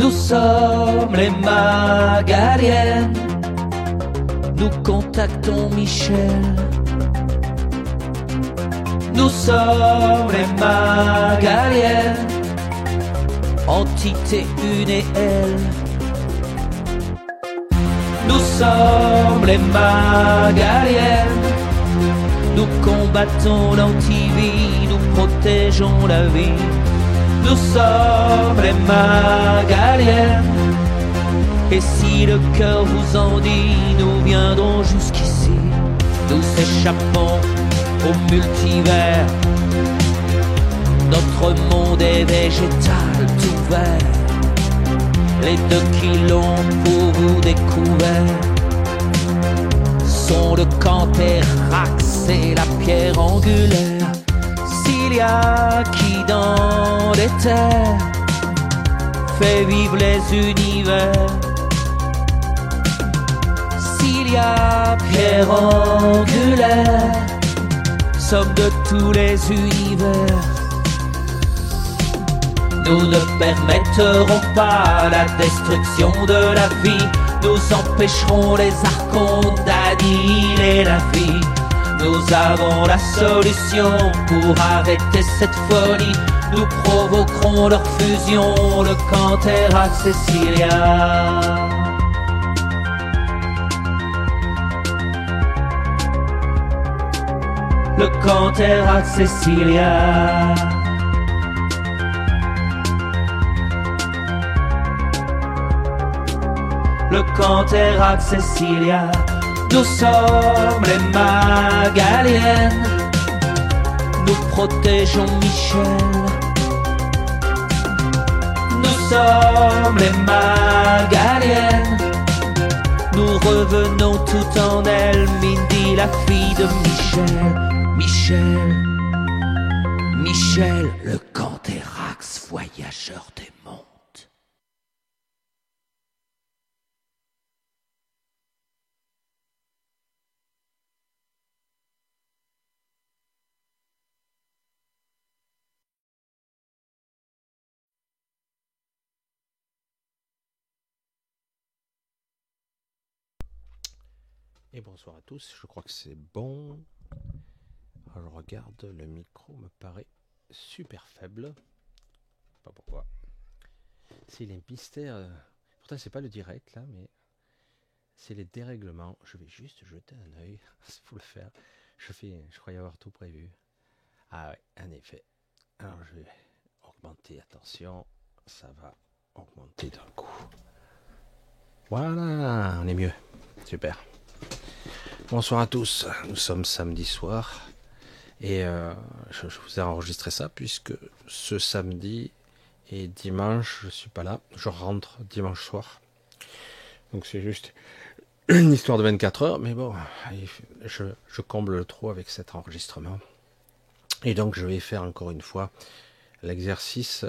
Nous sommes les Magaliennes. Nous contactons Michel. Nous sommes les Magaliennes. Entité une et elle. Nous sommes les Magaliennes. Nous combattons l'antivie, nous protégeons la vie. Nous sommes les Magaliennes. Et si le cœur vous en dit, nous viendrons jusqu'ici. Nous échappons au multivers. Notre monde est végétal tout vert. Les 2 qui l'ont pour vous découvert sont le Cantérax et la pierre angulaire. S'il y a qui dans les terres fait vivre les univers, s'il y a pierre angulaire, somme de tous les univers. Nous ne permettrons pas la destruction de la vie. Nous empêcherons les archontes d'annihiler la vie. Nous avons la solution pour arrêter cette folie. Nous provoquerons leur fusion, le Cantérax Cecilia. Le Cantérax Cecilia. Le Cantérax Cecilia. Nous sommes les Magaliennes. Nous protégeons Michel. Nous sommes les Magaliennes. Nous revenons tout en elle. Mindy, la fille de Michel. Michel, le Cantérax, voyageur des mondes. Et bonsoir à tous, je crois que c'est bon. Alors, je regarde, le micro me paraît super faible. Pas pourquoi. C'est les mystères. Pourtant, c'est pas le direct là, mais c'est les dérèglements. Je vais juste jeter un œil. Il faut le faire. Je croyais avoir tout prévu. Ah ouais, en effet. Alors, je vais augmenter. Attention, ça va augmenter d'un coup. Voilà, on est mieux. Super. Bonsoir à tous, nous sommes samedi soir et je vous ai enregistré ça puisque ce samedi et dimanche je suis pas là, je rentre dimanche soir, donc c'est juste une histoire de 24 heures, mais bon, je comble le trou avec cet enregistrement et donc je vais faire encore une fois l'exercice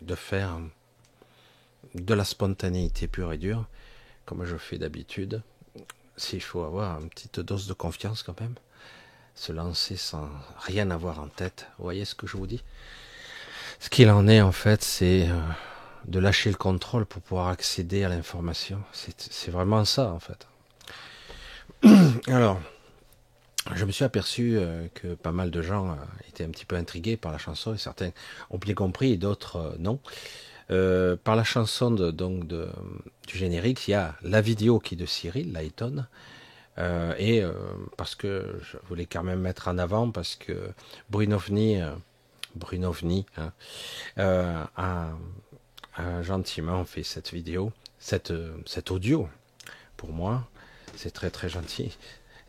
de faire de la spontanéité pure et dure comme je fais d'habitude. S'il faut avoir une petite dose de confiance quand même, se lancer sans rien avoir en tête, vous voyez ce que je vous dis? Ce qu'il en est en fait, c'est de lâcher le contrôle pour pouvoir accéder à l'information. C'est vraiment ça en fait. Alors, je me suis aperçu que pas mal de gens étaient un petit peu intrigués par la chanson, et certains ont bien compris et d'autres non. Par la chanson du générique, il y a la vidéo qui est de Cyril Layton, parce que je voulais quand même mettre en avant, parce que Brunovni a gentiment fait cette vidéo, cet audio, pour moi, c'est très très gentil,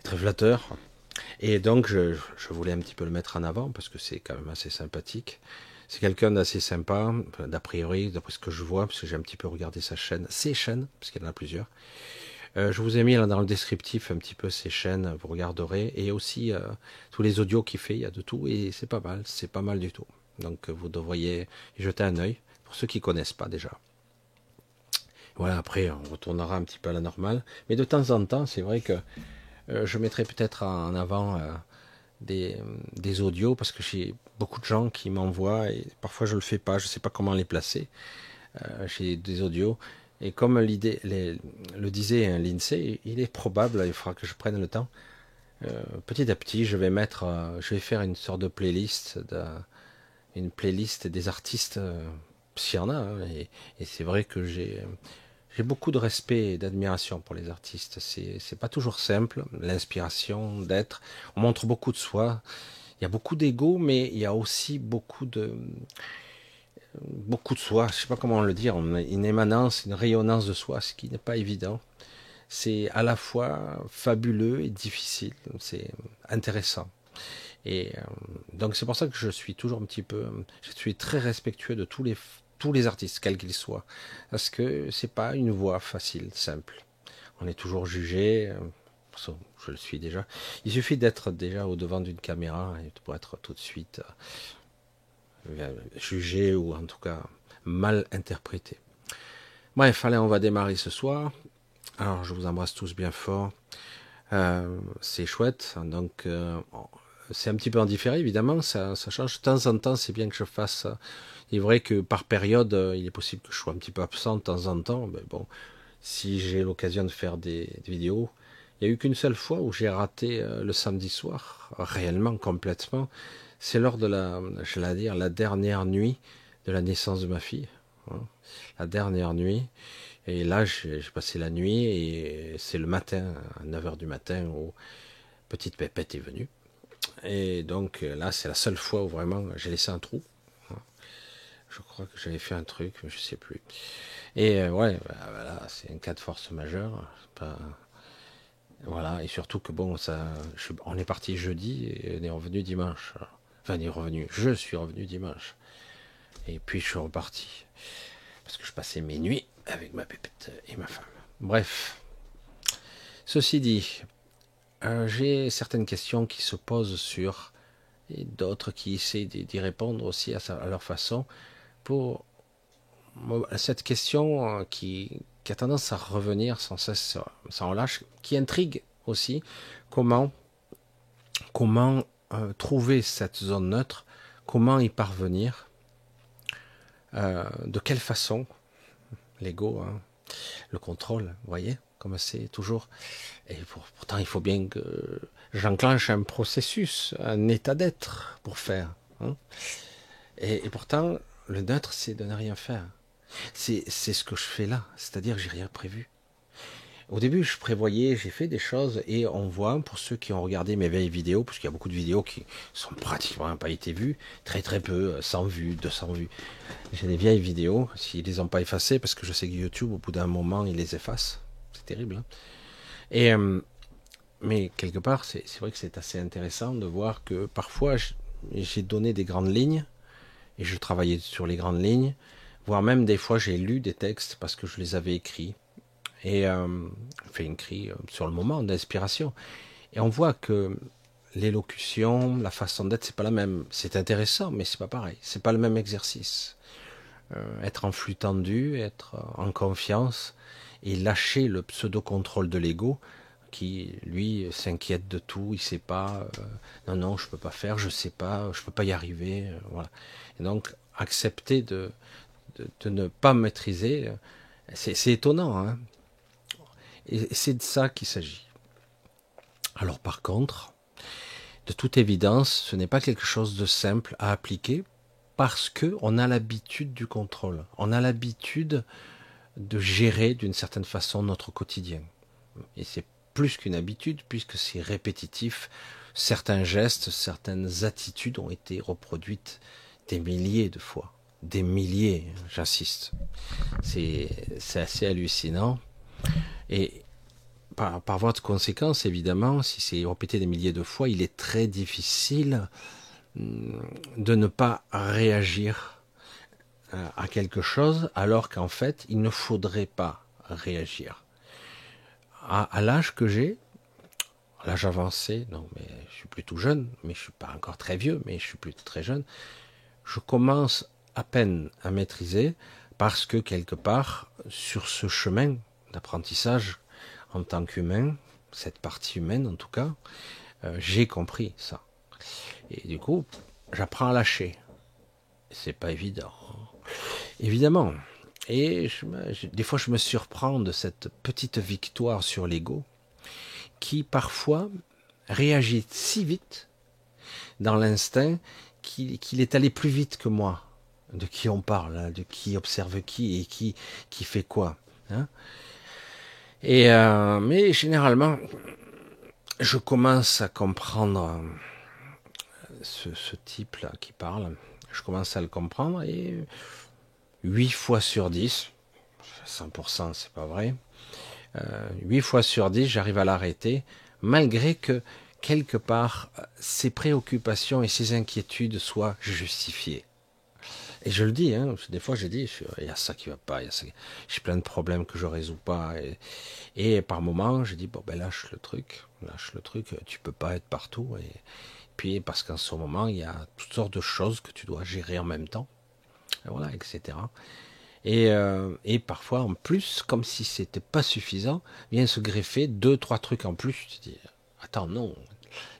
très flatteur, et donc je voulais un petit peu le mettre en avant, parce que c'est quand même assez sympathique. C'est quelqu'un d'assez sympa, d'a priori, d'après ce que je vois, parce que j'ai un petit peu regardé ses chaînes, parce qu'il y en a plusieurs. Je vous ai mis là dans le descriptif un petit peu ses chaînes, vous regarderez, et aussi tous les audios qu'il fait, il y a de tout, et c'est pas mal du tout. Donc vous devriez y jeter un œil, pour ceux qui connaissent pas déjà. Voilà, après on retournera un petit peu à la normale, mais de temps en temps, c'est vrai que je mettrai peut-être en avant des audios, parce que j'ai beaucoup de gens qui m'envoient, et parfois je le fais pas, je sais pas comment les placer. j'ai des audios. Et comme le disait l'INSEE, il est probable, il faudra que je prenne le temps, petit à petit, je vais faire une sorte de playlist, une playlist des artistes, s'il y en a, hein, et c'est vrai que j'ai beaucoup de respect et d'admiration pour les artistes. C'est pas toujours simple, l'inspiration d'être. On montre beaucoup de soi. Il y a beaucoup d'ego, mais il y a aussi beaucoup de soi. Je sais pas comment le dire. On a une émanance, une rayonnance de soi, ce qui n'est pas évident. C'est à la fois fabuleux et difficile. C'est intéressant. Et donc c'est pour ça que je suis très respectueux de tous les artistes, quels qu'ils soient, parce que c'est pas une voie facile, simple. On est toujours jugé, je le suis déjà. Il suffit d'être déjà au devant d'une caméra et pour être tout de suite jugé ou en tout cas mal interprété. Bref, allez, on va démarrer ce soir. Alors, je vous embrasse tous bien fort. C'est chouette, donc c'est un petit peu en différé, évidemment, ça change. De temps en temps, c'est bien que je fasse. Il est vrai que par période, il est possible que je sois un petit peu absent de temps en temps. Mais bon, si j'ai l'occasion de faire des vidéos, il n'y a eu qu'une seule fois où j'ai raté le samedi soir, réellement, complètement. C'est lors de je vais dire, la dernière nuit de la naissance de ma fille. Hein, la dernière nuit. Et là, j'ai passé la nuit et c'est le matin, à 9 heures du matin, où petite pépette est venue. Et donc là, c'est la seule fois où vraiment j'ai laissé un trou. Je crois que j'avais fait un truc, mais je sais plus. Et ouais, voilà, c'est un cas de force majeure. Voilà, et surtout que bon, on est parti jeudi et on est revenu dimanche. Enfin, je suis revenu dimanche. Et puis je suis reparti. Parce que je passais mes nuits avec ma pépette et ma femme. Bref. Ceci dit, j'ai certaines questions qui se posent et d'autres qui essaient d'y répondre aussi à leur façon. Pour cette question qui a tendance à revenir sans cesse, sans relâche, qui intrigue aussi, comment trouver cette zone neutre, comment y parvenir, de quelle façon, l'ego, hein, le contrôle, vous voyez, comme c'est toujours. Et pourtant, il faut bien que j'enclenche un processus, un état d'être pour faire. Hein. Et pourtant, le neutre, c'est de ne rien faire. C'est ce que je fais là, c'est-à-dire que j'ai rien prévu. Au début, j'ai fait des choses et on voit, pour ceux qui ont regardé mes vieilles vidéos, parce qu'il y a beaucoup de vidéos qui sont pratiquement pas été vues, très très peu, 100 vues, 200 vues. J'ai des vieilles vidéos, s'ils les ont pas effacées, parce que je sais que YouTube, au bout d'un moment, il les efface. C'est terrible. Hein. Et mais quelque part, c'est vrai que c'est assez intéressant de voir que parfois, j'ai donné des grandes lignes et je travaillais sur les grandes lignes, voire même des fois, j'ai lu des textes parce que je les avais écrits. Et fait une cri sur le moment d'inspiration. Et on voit que l'élocution, la façon d'être, c'est pas la même. C'est intéressant, mais c'est pas pareil. C'est pas le même exercice. Être en flux tendu, être en confiance et lâcher le pseudo-contrôle de l'ego qui, lui, s'inquiète de tout. Il sait pas. Non, je peux pas faire. Je sais pas. Je peux pas y arriver. Voilà. Et donc accepter de ne pas maîtriser, c'est étonnant. Hein. Et c'est de ça qu'il s'agit. Alors par contre, de toute évidence, ce n'est pas quelque chose de simple à appliquer parce que on a l'habitude du contrôle. On a l'habitude de gérer d'une certaine façon notre quotidien. Et c'est plus qu'une habitude puisque c'est répétitif. Certains gestes, certaines attitudes ont été reproduites des milliers de fois. Des milliers, j'insiste. C'est assez hallucinant. Et par voie de conséquence, évidemment, si c'est répété des milliers de fois, il est très difficile de ne pas réagir à quelque chose, alors qu'en fait, il ne faudrait pas réagir. À l'âge que j'ai, l'âge avancé, non, mais je suis plutôt jeune, mais je suis pas encore très vieux, mais je suis plutôt très jeune, je commence à peine à maîtriser, parce que quelque part, sur ce chemin d'apprentissage en tant qu'humain, cette partie humaine en tout cas, j'ai compris ça. Et du coup, j'apprends à lâcher. C'est pas évident. Évidemment. Et des fois, je me surprends de cette petite victoire sur l'ego qui, parfois, réagit si vite dans l'instinct qu'il est allé plus vite que moi. De qui on parle, hein, de qui observe qui et qui fait quoi. Hein. Et mais généralement, je commence à comprendre ce type-là qui parle. Je commence à le comprendre et 8 fois sur 10, 100% c'est pas vrai, 8 fois sur 10 j'arrive à l'arrêter, malgré que quelque part ses préoccupations et ses inquiétudes soient justifiées. Et je le dis, hein, des fois j'ai dit, il y a ça qui va pas, j'ai plein de problèmes que je résous pas, et par moments je dis bon ben lâche le truc, tu peux pas être partout, et puis parce qu'en ce moment il y a toutes sortes de choses que tu dois gérer en même temps, et voilà, etc. Et parfois en plus, comme si c'était pas suffisant, vient se greffer 2-3 trucs en plus. Tu dis attends, non,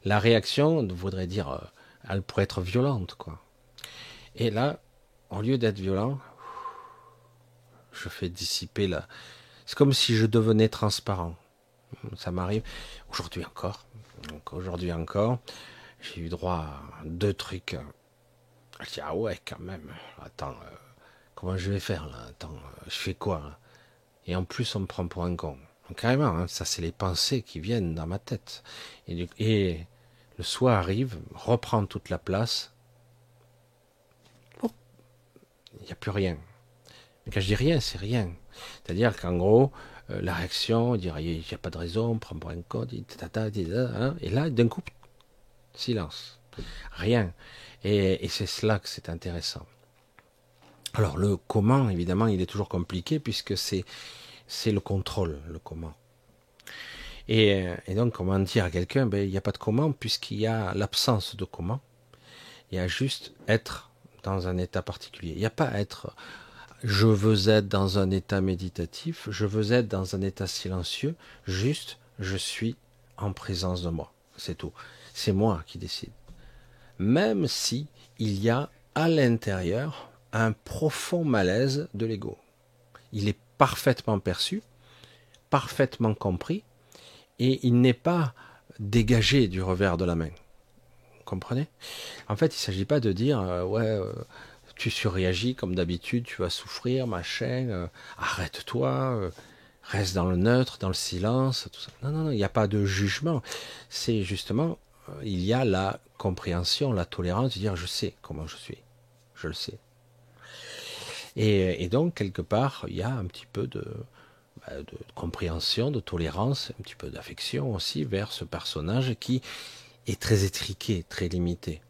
la réaction voudrait dire, elle pourrait être violente, quoi. Et là, au lieu d'être violent, je fais dissiper la. C'est comme si je devenais transparent. Ça m'arrive aujourd'hui encore. Donc aujourd'hui encore, j'ai eu droit à 2 trucs. Je dis ah ouais quand même. Attends, comment je vais faire là? Attends, je fais quoi là? Et en plus on me prend pour un con. Donc carrément, hein, ça c'est les pensées qui viennent dans ma tête. Et le soir arrive, reprend toute la place. Il n'y a plus rien. Mais quand je dis rien, c'est rien. C'est-à-dire qu'en gros, la réaction, dire il n'y a pas de raison, on prend pour un con, hein, et là, d'un coup, silence. Rien. Et c'est cela que c'est intéressant. Alors le comment, évidemment, il est toujours compliqué puisque c'est le contrôle, le comment. Et donc, comment dire à quelqu'un, ben, il n'y a pas de comment puisqu'il y a l'absence de comment. Il y a juste être dans un état particulier. Il n'y a pas être, je veux être dans un état méditatif, je veux être dans un état silencieux, juste, je suis en présence de moi. C'est tout. C'est moi qui décide. Même si il y a à l'intérieur un profond malaise de l'ego. Il est parfaitement perçu, parfaitement compris, et il n'est pas dégagé du revers de la main. Vous comprenez? En fait, il ne s'agit pas de dire tu surréagis comme d'habitude, tu vas souffrir, machin, arrête-toi, reste dans le neutre, dans le silence, tout ça. Non, non, non, il n'y a pas de jugement. C'est justement, il y a la compréhension, la tolérance, de dire je sais comment je suis, je le sais. Et donc, quelque part, il y a un petit peu de compréhension, de tolérance, un petit peu d'affection aussi vers ce personnage qui est très étriqué, très limité.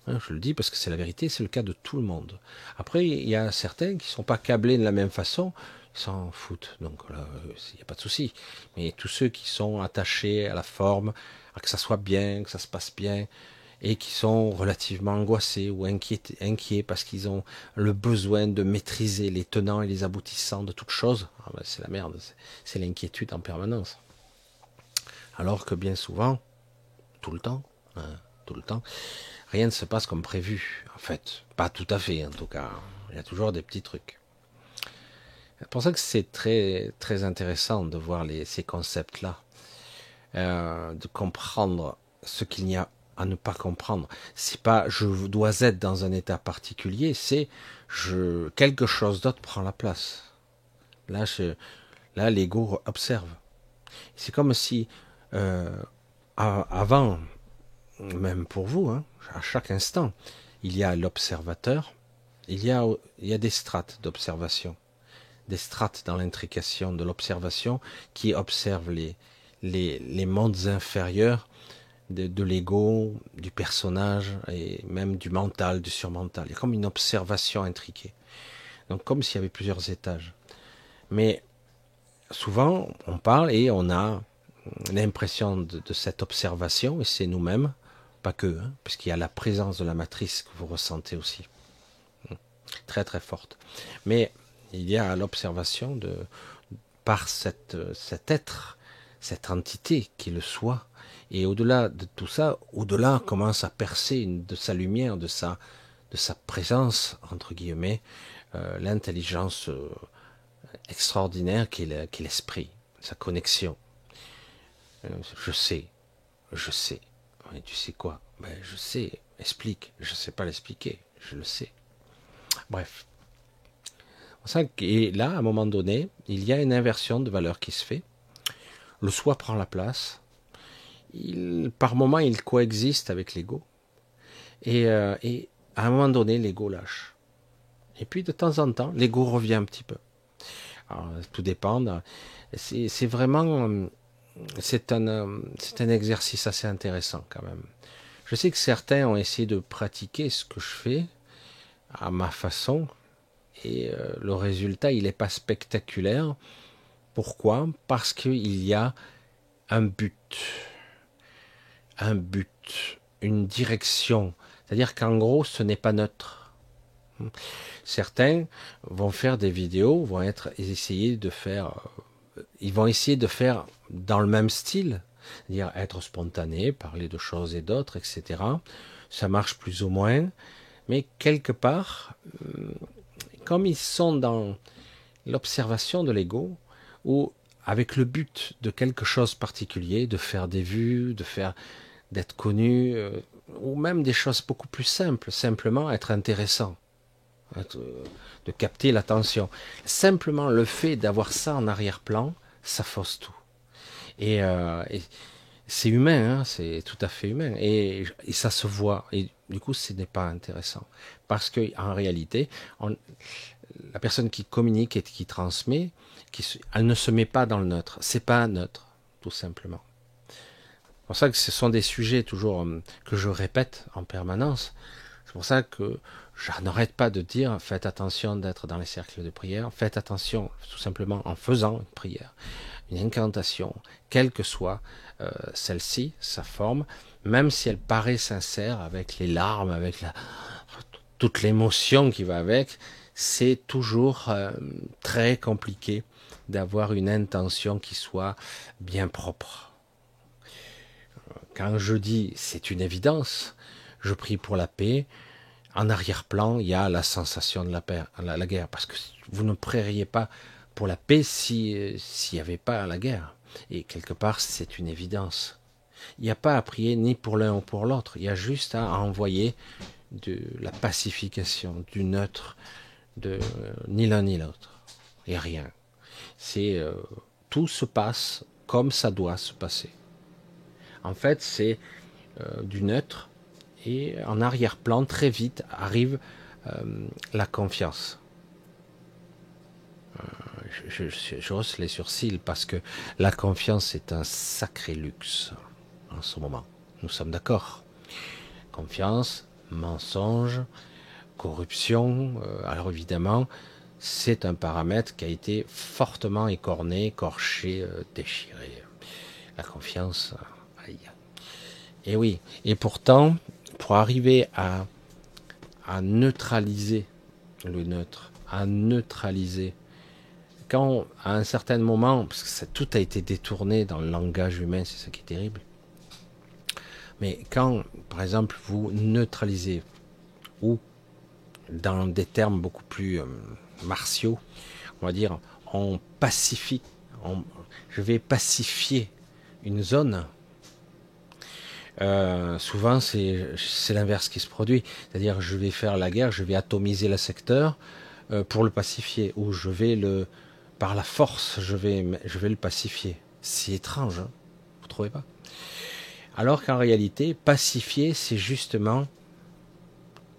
Hein, je le dis parce que c'est la vérité, c'est le cas de tout le monde. Après, il y a certains qui ne sont pas câblés de la même façon, ils s'en foutent, donc là, il n'y a pas de souci. Mais tous ceux qui sont attachés à la forme, à que ça soit bien, que ça se passe bien, et qui sont relativement angoissés ou inquiets parce qu'ils ont le besoin de maîtriser les tenants et les aboutissants de toute chose, ah ben c'est la merde, c'est l'inquiétude en permanence. Alors que bien souvent, tout le temps, rien ne se passe comme prévu, en fait. Pas tout à fait, en tout cas. Il y a toujours des petits trucs. C'est pour ça que c'est très, très intéressant de voir ces concepts-là, de comprendre ce qu'il y a à ne pas comprendre. C'est pas je dois être dans un état particulier, c'est quelque chose d'autre prend la place. Là, l'ego observe. C'est comme si avant, même pour vous, hein, à chaque instant, il y a l'observateur, il y a des strates d'observation, des strates dans l'intrication de l'observation qui observent les mondes inférieurs de l'ego, du personnage et même du mental, du surmental. Il y a comme une observation intriquée. Donc comme s'il y avait plusieurs étages. Mais souvent, on parle et on a l'impression de cette observation, et c'est nous-mêmes, pas que, hein, puisqu'il y a la présence de la matrice que vous ressentez aussi. Très très forte. Mais il y a l'observation par cet être, cette entité qui est le soi. Et au-delà de tout ça, au-delà commence à percer de sa lumière, de sa présence, entre guillemets, l'intelligence extraordinaire qu'est l'esprit, sa connexion. Je sais. Mais tu sais quoi? Ben, je sais. Explique. Je ne sais pas l'expliquer. Je le sais. Bref. On sent que là, à un moment donné, il y a une inversion de valeur qui se fait. Le soi prend la place. Par moment, il coexiste avec l'ego. Et à un moment donné, l'ego lâche. Et puis, de temps en temps, l'ego revient un petit peu. Alors, tout dépend. C'est vraiment... C'est un exercice assez intéressant quand même. Je sais que certains ont essayé de pratiquer ce que je fais à ma façon. Et le résultat, il n'est pas spectaculaire. Pourquoi? Parce qu'il y a un but, une direction. C'est-à-dire qu'en gros, ce n'est pas neutre. Certains vont faire des vidéos, ils vont essayer de faire dans le même style, c'est-à-dire être spontané, parler de choses et d'autres, etc. Ça marche plus ou moins, mais quelque part, comme ils sont dans l'observation de l'ego, ou avec le but de quelque chose de particulier, de faire des vues, d'être connu, ou même des choses beaucoup plus simples, simplement être intéressant, de capter l'attention. Simplement le fait d'avoir ça en arrière-plan, ça fausse tout. Et c'est humain, hein, c'est tout à fait humain, et ça se voit. Et du coup, ce n'est pas intéressant, parce que en réalité, la personne qui communique et qui transmet, elle ne se met pas dans le neutre. C'est pas neutre, tout simplement. C'est pour ça que ce sont des sujets toujours que je répète en permanence. C'est pour ça que je n'arrête pas de dire faites attention d'être dans les cercles de prière, faites attention tout simplement en faisant une prière, une incantation, quelle que soit celle-ci, sa forme, même si elle paraît sincère, avec les larmes, avec toute l'émotion qui va avec, c'est toujours très compliqué d'avoir une intention qui soit bien propre. Quand je dis c'est une évidence, je prie pour la paix, en arrière-plan, il y a la sensation de la guerre, parce que vous ne prieriez pas pour la paix s'il n'y avait pas la guerre. Et quelque part, c'est une évidence. Il n'y a pas à prier ni pour l'un ou pour l'autre, il y a juste à envoyer de la pacification, du neutre, ni l'un ni l'autre. Il n'y a rien. Tout se passe comme ça doit se passer. En fait, c'est du neutre, et en arrière-plan, très vite, arrive la confiance. Je hausse les sourcils parce que la confiance est un sacré luxe en ce moment. Nous sommes d'accord. Confiance, mensonge, corruption, alors évidemment, c'est un paramètre qui a été fortement écorné, écorché, déchiré. La confiance, aïe. Et oui, et pourtant, pour arriver à neutraliser le neutre, à neutraliser, quand à un certain moment, parce que tout a été détourné dans le langage humain, c'est ça qui est terrible, mais quand, par exemple, vous neutralisez, ou dans des termes beaucoup plus martiaux, on va dire, on pacifie, je vais pacifier une zone. Souvent c'est l'inverse qui se produit, c'est-à-dire je vais faire la guerre, je vais atomiser le secteur pour le pacifier, ou par la force je vais le pacifier. C'est étrange, hein, vous trouvez pas? Alors qu'en réalité, pacifier, c'est justement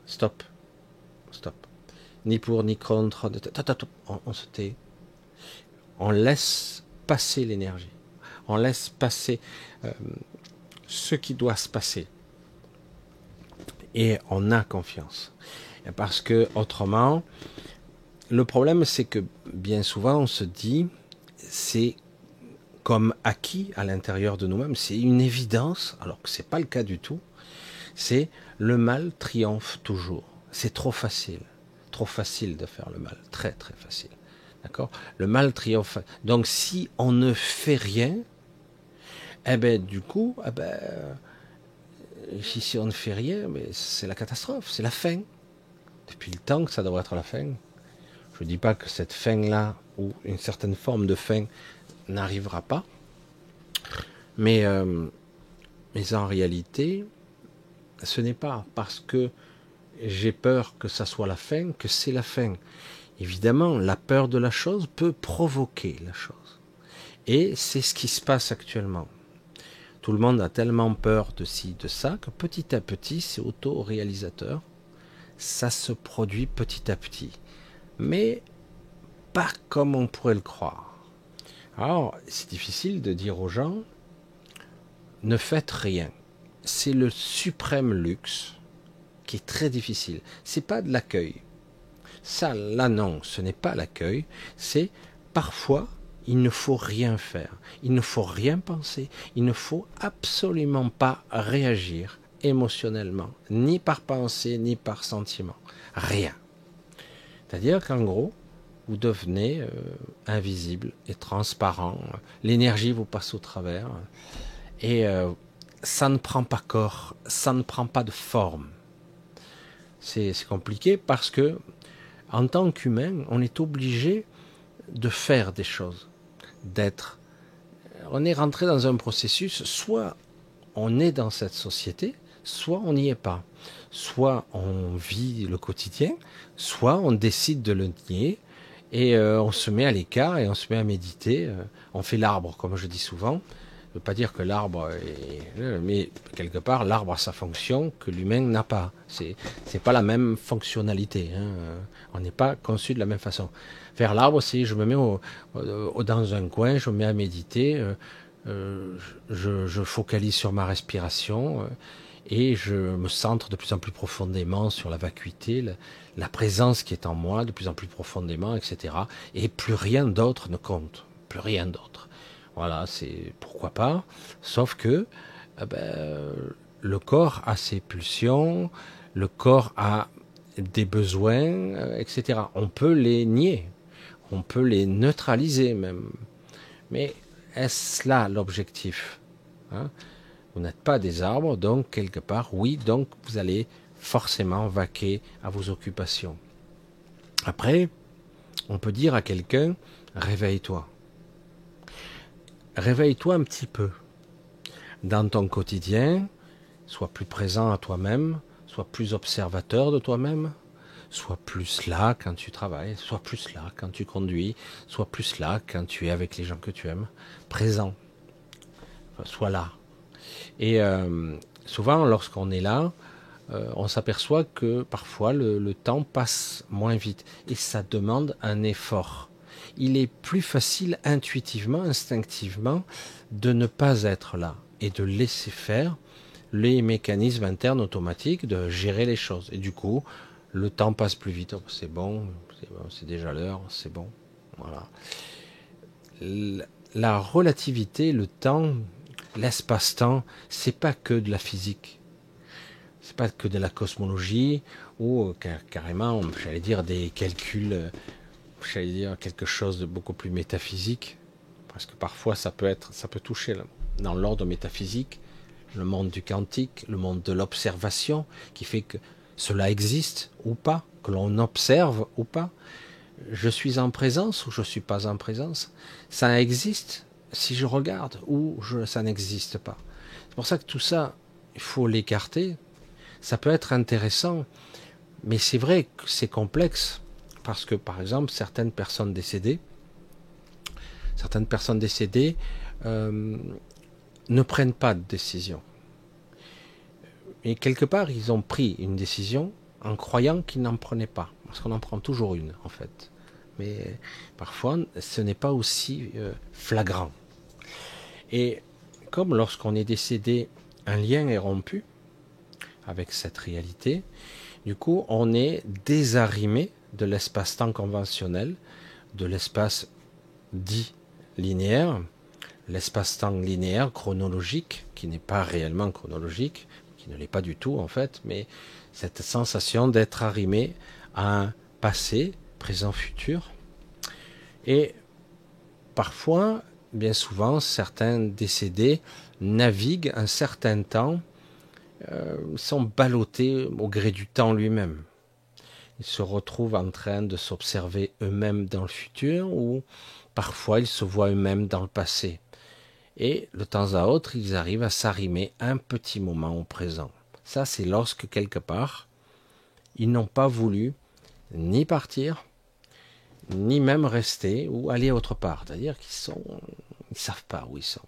stop, ni pour ni contre, on se tait, on laisse passer l'énergie, on laisse passer ce qui doit se passer, et on a confiance, parce que autrement, le problème c'est que bien souvent on se dit c'est comme acquis à l'intérieur de nous-mêmes, c'est une évidence, alors que c'est pas le cas du tout. C'est le mal triomphe toujours. C'est trop facile de faire le mal, très très facile, d'accord? Le mal triomphe. Donc si on ne fait rien, eh ben du coup, si on ne fait rien, mais c'est la catastrophe, c'est la fin. Depuis le temps que ça devrait être la fin. Je ne dis pas que cette fin-là, ou une certaine forme de fin, n'arrivera pas. Mais en réalité, ce n'est pas parce que j'ai peur que ça soit la fin que c'est la fin. Évidemment, la peur de la chose peut provoquer la chose. Et c'est ce qui se passe actuellement. Tout le monde a tellement peur de ci, de ça, que petit à petit, c'est auto-réalisateur. Ça se produit petit à petit. Mais pas comme on pourrait le croire. Alors, c'est difficile de dire aux gens, ne faites rien. C'est le suprême luxe qui est très difficile. C'est pas de l'accueil. Ça, là, non, ce n'est pas l'accueil. C'est parfois, il ne faut rien faire. Il ne faut rien penser. Il ne faut absolument pas réagir émotionnellement, ni par pensée, ni par sentiment. Rien. C'est-à-dire qu'en gros, vous devenez invisible et transparent. L'énergie vous passe au travers. Et ça ne prend pas corps, ça ne prend pas de forme. C'est compliqué parce que, en tant qu'humain, on est obligé de faire des choses, d'être. On est rentré dans un processus, soit on est dans cette société, soit on n'y est pas. Soit on vit le quotidien, soit on décide de le nier et on se met à l'écart et on se met à méditer. On fait l'arbre, comme je dis souvent. Je ne veux pas dire que l'arbre est... Mais quelque part, l'arbre a sa fonction que l'humain n'a pas. C'est pas la même fonctionnalité. Hein. On n'est pas conçu de la même façon. Faire l'arbre, c'est je me mets dans un coin, je me mets à méditer, je focalise sur ma respiration et je me centre de plus en plus profondément sur la vacuité, la présence qui est en moi de plus en plus profondément, etc. Et plus rien d'autre ne compte. Plus rien d'autre. Voilà, c'est pourquoi pas, sauf que le corps a ses pulsions, le corps a des besoins, etc. On peut les nier, on peut les neutraliser même. Mais est-ce là l'objectif, hein? Vous n'êtes pas des arbres, donc quelque part, oui, donc vous allez forcément vaquer à vos occupations. Après, on peut dire à quelqu'un, réveille-toi. Réveille-toi un petit peu dans ton quotidien, sois plus présent à toi-même, sois plus observateur de toi-même, sois plus là quand tu travailles, sois plus là quand tu conduis, sois plus là quand tu es avec les gens que tu aimes, présent, sois là. Et souvent, lorsqu'on est là, on s'aperçoit que parfois le temps passe moins vite et ça demande un effort. Il est plus facile intuitivement, instinctivement, de ne pas être là et de laisser faire les mécanismes internes automatiques de gérer les choses. Et du coup, le temps passe plus vite. Oh, c'est bon, c'est déjà l'heure, c'est bon. Voilà. La relativité, le temps, l'espace-temps, c'est pas que de la physique. C'est pas que de la cosmologie ou carrément, j'allais dire, des calculs. J'allais dire quelque chose de beaucoup plus métaphysique, parce que parfois ça peut toucher dans l'ordre métaphysique, le monde du quantique, le monde de l'observation, qui fait que cela existe ou pas, que l'on observe ou pas. Je suis en présence ou je suis pas en présence. Ça existe si je regarde ou ça n'existe pas. C'est pour ça que tout ça, il faut l'écarter. Ça peut être intéressant, mais c'est vrai que c'est complexe. Parce que, par exemple, certaines personnes décédées ne prennent pas de décision. Et quelque part, ils ont pris une décision en croyant qu'ils n'en prenaient pas. Parce qu'on en prend toujours une, en fait. Mais parfois, ce n'est pas aussi flagrant. Et comme lorsqu'on est décédé, un lien est rompu avec cette réalité, du coup, on est désarrimé de l'espace-temps conventionnel, de l'espace dit linéaire, l'espace-temps linéaire, chronologique, qui n'est pas réellement chronologique, qui ne l'est pas du tout en fait, mais cette sensation d'être arrimé à un passé, présent, futur. Et parfois, bien souvent, certains décédés naviguent un certain temps, sont ballottés au gré du temps lui-même. Ils se retrouvent en train de s'observer eux-mêmes dans le futur ou parfois ils se voient eux-mêmes dans le passé. Et de temps à autre, ils arrivent à s'arrimer un petit moment au présent. Ça, c'est lorsque quelque part, ils n'ont pas voulu ni partir, ni même rester ou aller autre part. C'est-à-dire ils savent pas où ils sont.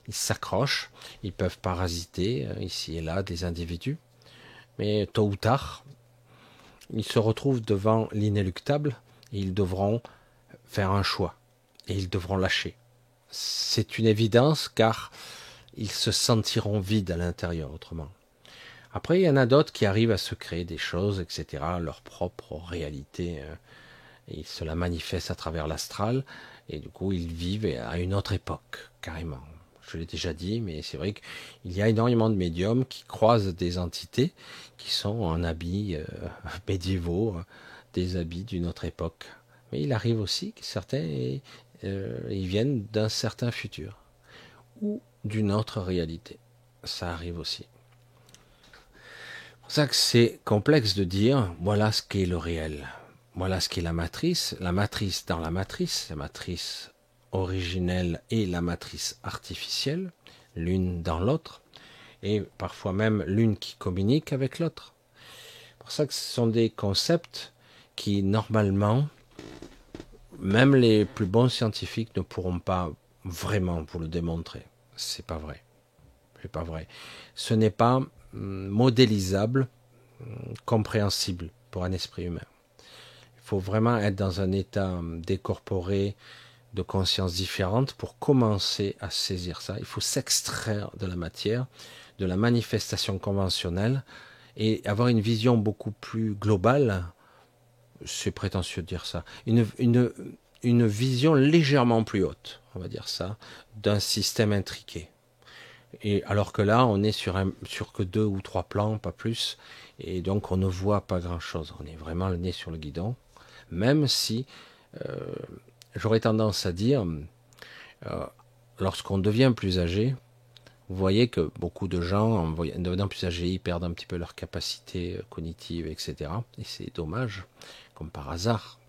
Ils s'accrochent, ils peuvent parasiter ici et là des individus, mais tôt ou tard, ils se retrouvent devant l'inéluctable et ils devront faire un choix et ils devront lâcher. C'est une évidence car ils se sentiront vides à l'intérieur autrement. Après, il y en a d'autres qui arrivent à se créer des choses, etc., leur propre réalité. Et ils se la manifestent à travers l'astral et du coup, ils vivent à une autre époque, carrément. Je l'ai déjà dit, mais c'est vrai qu'il y a énormément de médiums qui croisent des entités qui sont en habits médiévaux, des habits d'une autre époque. Mais il arrive aussi que certains ils viennent d'un certain futur ou d'une autre réalité. Ça arrive aussi. C'est pour ça que c'est complexe de dire voilà ce qu'est le réel. Voilà ce qu'est la matrice dans la matrice originelle et la matrice artificielle, l'une dans l'autre, et parfois même l'une qui communique avec l'autre. C'est pour ça que ce sont des concepts qui, normalement, même les plus bons scientifiques ne pourront pas vraiment vous le démontrer. C'est pas vrai. C'est pas vrai. Ce n'est pas modélisable, compréhensible pour un esprit humain. Il faut vraiment être dans un état décorporé, de conscience différente pour commencer à saisir ça. Il faut s'extraire de la matière, de la manifestation conventionnelle et avoir une vision beaucoup plus globale. C'est prétentieux de dire ça. Une vision légèrement plus haute, on va dire ça, d'un système intriqué. Et alors que là, on est sur que 2 ou 3 plans, pas plus, et donc on ne voit pas grand-chose. On est vraiment le nez sur le guidon, même si j'aurais tendance à dire, lorsqu'on devient plus âgé, vous voyez que beaucoup de gens, en devenant plus âgés, ils perdent un petit peu leur capacité cognitive, etc. Et c'est dommage, comme par hasard.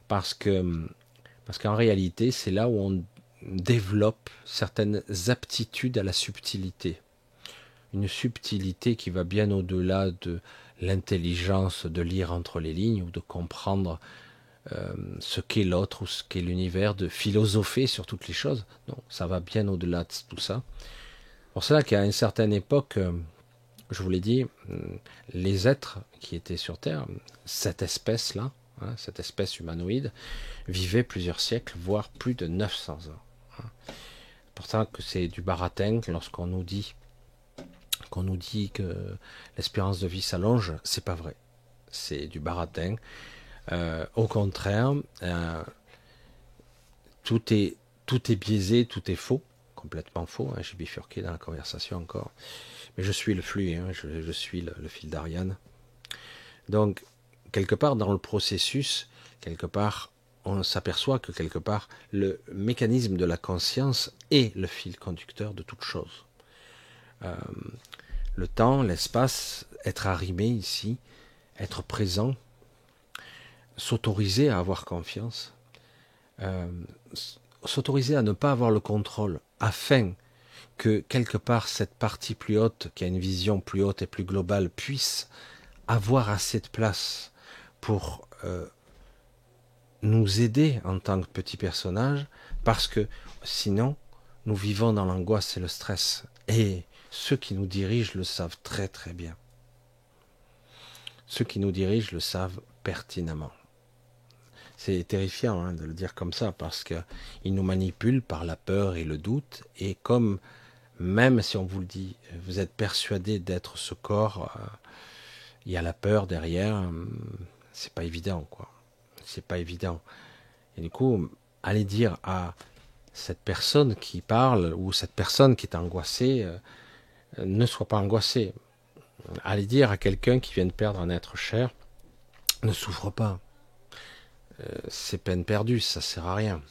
Parce qu'en réalité, c'est là où on développe certaines aptitudes à la subtilité. Une subtilité qui va bien au-delà de l'intelligence de lire entre les lignes ou de comprendre ce qu'est l'autre ou ce qu'est l'univers, de philosopher sur toutes les choses. Non, ça va bien au-delà de tout ça. Pour cela qu'à une certaine époque, je vous l'ai dit, les êtres qui étaient sur Terre, cette espèce-là, cette espèce humanoïde, vivait plusieurs siècles, voire plus de 900 ans. Pour ça que c'est du baratin lorsqu'on nous dit que l'espérance de vie s'allonge, c'est pas vrai. C'est du baratin. Au contraire, tout est biaisé, tout est faux, complètement faux. J'ai bifurqué dans la conversation encore, mais je suis le flux, je suis le fil d'Ariane. Donc, quelque part dans le processus, quelque part, on s'aperçoit que quelque part, le mécanisme de la conscience est le fil conducteur de toute chose. Le temps, l'espace, être arrimé ici, être présent, s'autoriser à avoir confiance, s'autoriser à ne pas avoir le contrôle, afin que quelque part cette partie plus haute, qui a une vision plus haute et plus globale, puisse avoir assez de place pour nous aider en tant que petit personnage, parce que sinon, nous vivons dans l'angoisse et le stress. Et ceux qui nous dirigent le savent très très bien. Ceux qui nous dirigent le savent pertinemment. C'est terrifiant de le dire comme ça, parce qu'ils nous manipulent par la peur et le doute, et comme, même si on vous le dit, vous êtes persuadé d'être ce corps, il y a la peur derrière, c'est pas évident, quoi. C'est pas évident. Et du coup, allez dire à cette personne qui parle, ou cette personne qui est angoissée, ne sois pas angoissé. Allez dire à quelqu'un qui vient de perdre un être cher, ne souffre pas. C'est peine perdue, ça sert à rien.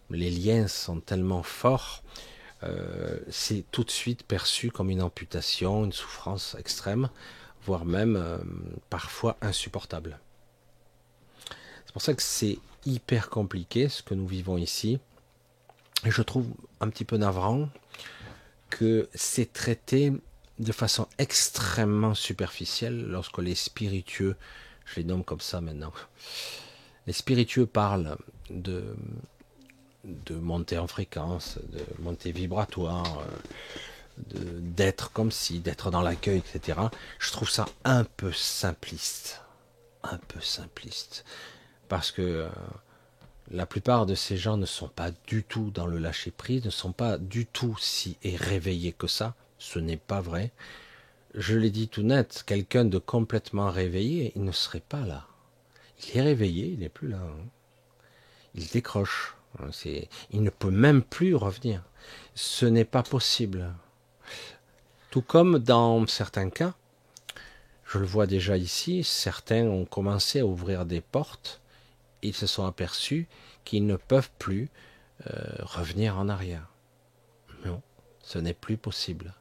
Les liens sont tellement forts, c'est tout de suite perçu comme une amputation, une souffrance extrême, voire même parfois insupportable. C'est pour ça que c'est hyper compliqué ce que nous vivons ici. Et je trouve un petit peu navrant que c'est traité de façon extrêmement superficielle lorsque les spiritueux, je les nomme comme ça maintenant, les spiritueux parlent de montée en fréquence, de montée vibratoire, d'être comme si, d'être dans l'accueil, etc. Je trouve ça un peu simpliste. Un peu simpliste. Parce que la plupart de ces gens ne sont pas du tout dans le lâcher-prise, ne sont pas du tout si réveillés que ça. Ce n'est pas vrai. Je l'ai dit tout net, quelqu'un de complètement réveillé, il ne serait pas là. Il est réveillé, il n'est plus là. Il décroche. Il ne peut même plus revenir. Ce n'est pas possible. Tout comme dans certains cas, je le vois déjà ici, certains ont commencé à ouvrir des portes, ils se sont aperçus qu'ils ne peuvent plus revenir en arrière. Non, ce n'est plus possible.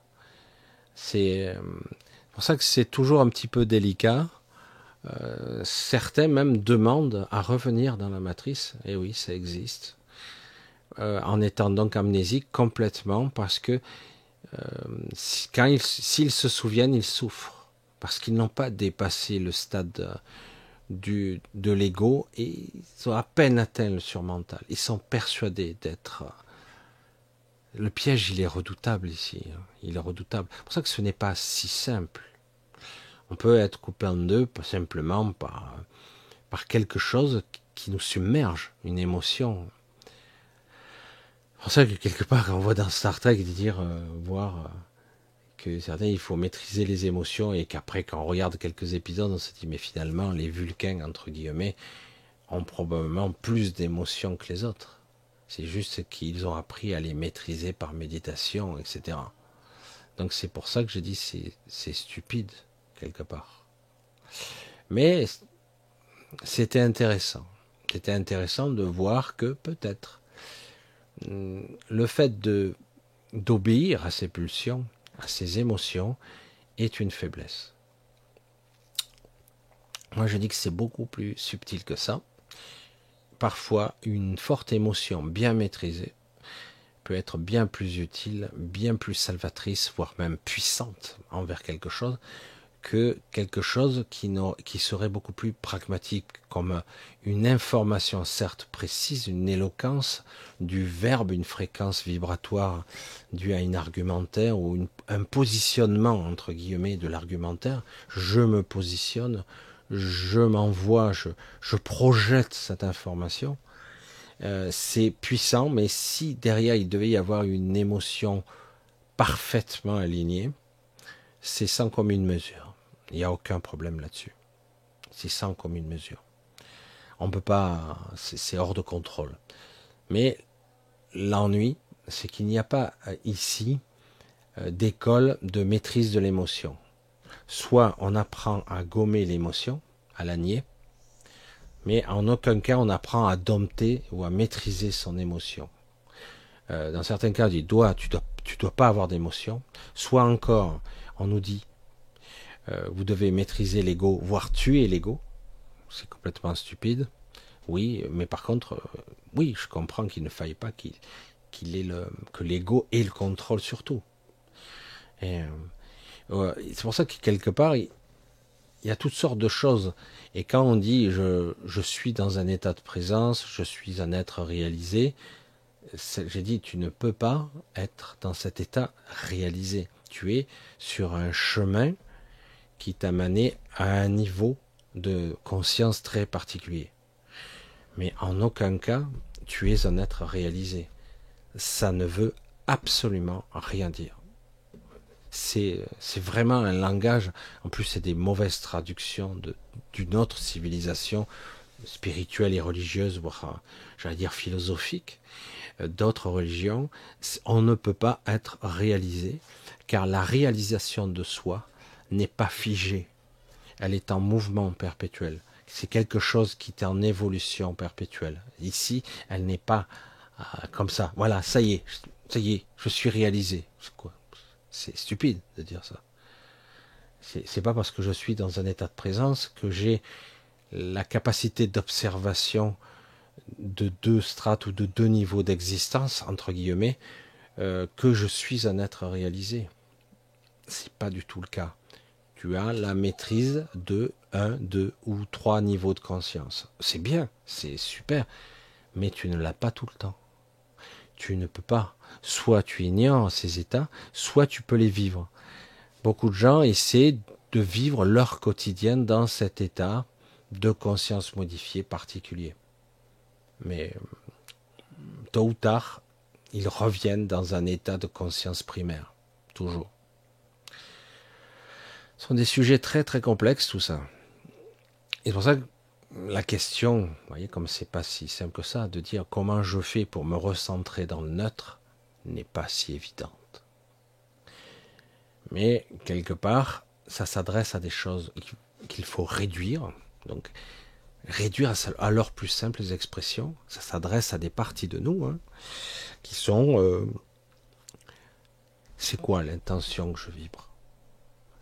C'est pour ça que c'est toujours un petit peu délicat. Certains même demandent à revenir dans la matrice, et oui, ça existe, en étant donc amnésiques complètement, parce que s'ils se souviennent, ils souffrent, parce qu'ils n'ont pas dépassé le stade de l'ego, et ils ont à peine atteint le surmental. Ils sont persuadés d'être... Le piège, il est redoutable ici, il est redoutable. C'est pour ça que ce n'est pas si simple. On peut être coupé en deux simplement par quelque chose qui nous submerge, une émotion. C'est pour ça que quelque part, quand on voit dans Star Trek voir que certains, il faut maîtriser les émotions, et qu'après, quand on regarde quelques épisodes, on se dit, mais finalement, les Vulcains, entre guillemets, ont probablement plus d'émotions que les autres. C'est juste qu'ils ont appris à les maîtriser par méditation, etc. Donc c'est pour ça que je dis c'est stupide, quelque part. Mais c'était intéressant. C'était intéressant de voir que peut-être le fait d'obéir à ses pulsions, à ses émotions, est une faiblesse. Moi je dis que c'est beaucoup plus subtil que ça. Parfois, une forte émotion bien maîtrisée peut être bien plus utile, bien plus salvatrice, voire même puissante envers quelque chose, que quelque chose qui serait beaucoup plus pragmatique, comme une information certes précise, une éloquence du verbe, une fréquence vibratoire due à un argumentaire ou un positionnement, entre guillemets, de l'argumentaire. Je me positionne, je m'envoie, je projette cette information. C'est puissant, mais si derrière il devait y avoir une émotion parfaitement alignée, c'est sans commune mesure. Il n'y a aucun problème là-dessus. C'est sans commune mesure. On peut pas, c'est hors de contrôle. Mais l'ennui, c'est qu'il n'y a pas ici d'école de maîtrise de l'émotion. Soit on apprend à gommer l'émotion, à la nier, mais en aucun cas on apprend à dompter ou à maîtriser son émotion. Dans certains cas, on dit tu dois pas avoir d'émotion. Soit encore, on nous dit vous devez maîtriser l'ego, voire tuer l'ego. C'est complètement stupide. Oui, mais par contre, oui, je comprends qu'il ne faille pas que l'ego ait le contrôle sur tout. Et c'est pour ça que quelque part, il y a toutes sortes de choses. Et quand on dit je suis dans un état de présence, je suis un être réalisé, j'ai dit tu ne peux pas être dans cet état réalisé. Tu es sur un chemin qui t'a mené à un niveau de conscience très particulier. Mais en aucun cas, tu es un être réalisé. Ça ne veut absolument rien dire. C'est vraiment un langage, en plus c'est des mauvaises traductions d'une autre civilisation spirituelle et religieuse, voire j'allais dire philosophique, d'autres religions. On ne peut pas être réalisé, car la réalisation de soi n'est pas figée, elle est en mouvement perpétuel. C'est quelque chose qui est en évolution perpétuelle. Ici, elle n'est pas comme ça. Voilà, ça y est, je suis réalisé. C'est quoi ? C'est stupide de dire ça. C'est pas parce que je suis dans un état de présence que j'ai la capacité d'observation de deux strates ou de deux niveaux d'existence, entre guillemets, que je suis un être réalisé. C'est pas du tout le cas. Tu as la maîtrise de un, deux ou trois niveaux de conscience. C'est bien, c'est super, mais tu ne l'as pas tout le temps. Tu ne peux pas. Soit tu ignores ces états, soit tu peux les vivre. Beaucoup de gens essaient de vivre leur quotidien dans cet état de conscience modifié particulier. Mais tôt ou tard, ils reviennent dans un état de conscience primaire. Toujours. Ce sont des sujets très très complexes tout ça. Et c'est pour ça que la question, vous voyez comme c'est pas si simple que ça, de dire comment je fais pour me recentrer dans le neutre, n'est pas si évidente. Mais quelque part, ça s'adresse à des choses qu'il faut réduire. Donc réduire à leurs plus simples expressions, ça s'adresse à des parties de nous qui sont c'est quoi l'intention que je vibre?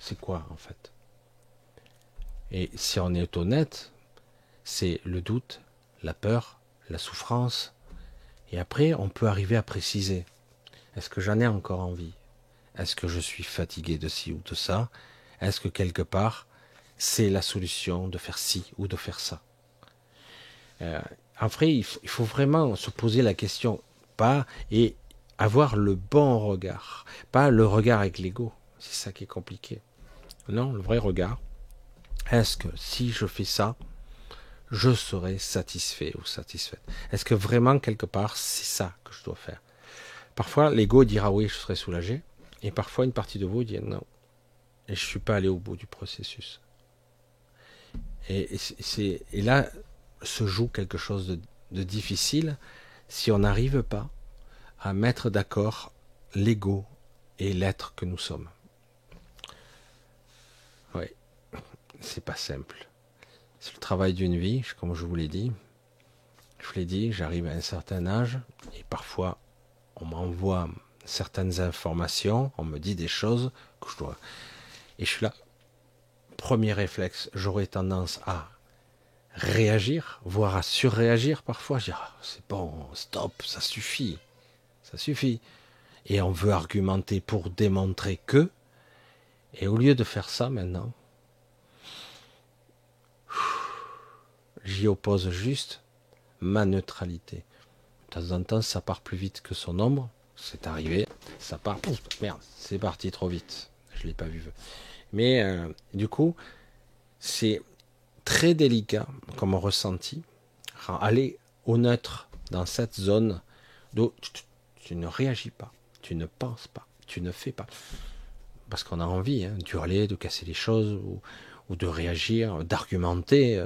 C'est quoi en fait? Et si on est honnête, c'est le doute, la peur, la souffrance. Et après, on peut arriver à préciser. Est-ce que j'en ai encore envie? Est-ce que je suis fatigué de ci ou de ça? Est-ce que quelque part, c'est la solution de faire ci ou de faire ça? Après, il faut vraiment se poser la question, pas et avoir le bon regard, pas le regard avec l'ego. C'est ça qui est compliqué. Non, le vrai regard. Est-ce que si je fais ça, je serai satisfait ou satisfaite? Est-ce que vraiment, quelque part, c'est ça que je dois faire? Parfois, l'ego dira oui, je serai soulagé. Et parfois, une partie de vous dit non. Et je ne suis pas allé au bout du processus. Et là se joue quelque chose de difficile si on n'arrive pas à mettre d'accord l'ego et l'être que nous sommes. Oui, c'est pas simple. C'est le travail d'une vie, comme je vous l'ai dit. Je vous l'ai dit, j'arrive à un certain âge et parfois on m'envoie certaines informations, on me dit des choses que je dois. Et je suis là. Premier réflexe, j'aurais tendance à réagir, voire à surréagir parfois. Je dis, c'est bon, stop, ça suffit. Ça suffit. Et on veut argumenter pour démontrer que. Et au lieu de faire ça maintenant, j'y oppose juste ma neutralité. De temps en temps, ça part plus vite que son ombre. C'est arrivé. Ça part. Merde, c'est parti trop vite. Je l'ai pas vu. Mais du coup, c'est très délicat comme ressenti. Aller au neutre dans cette zone d'où tu ne réagis pas, tu ne penses pas, tu ne fais pas. Parce qu'on a envie d'hurler, de casser les choses, ou de réagir, d'argumenter,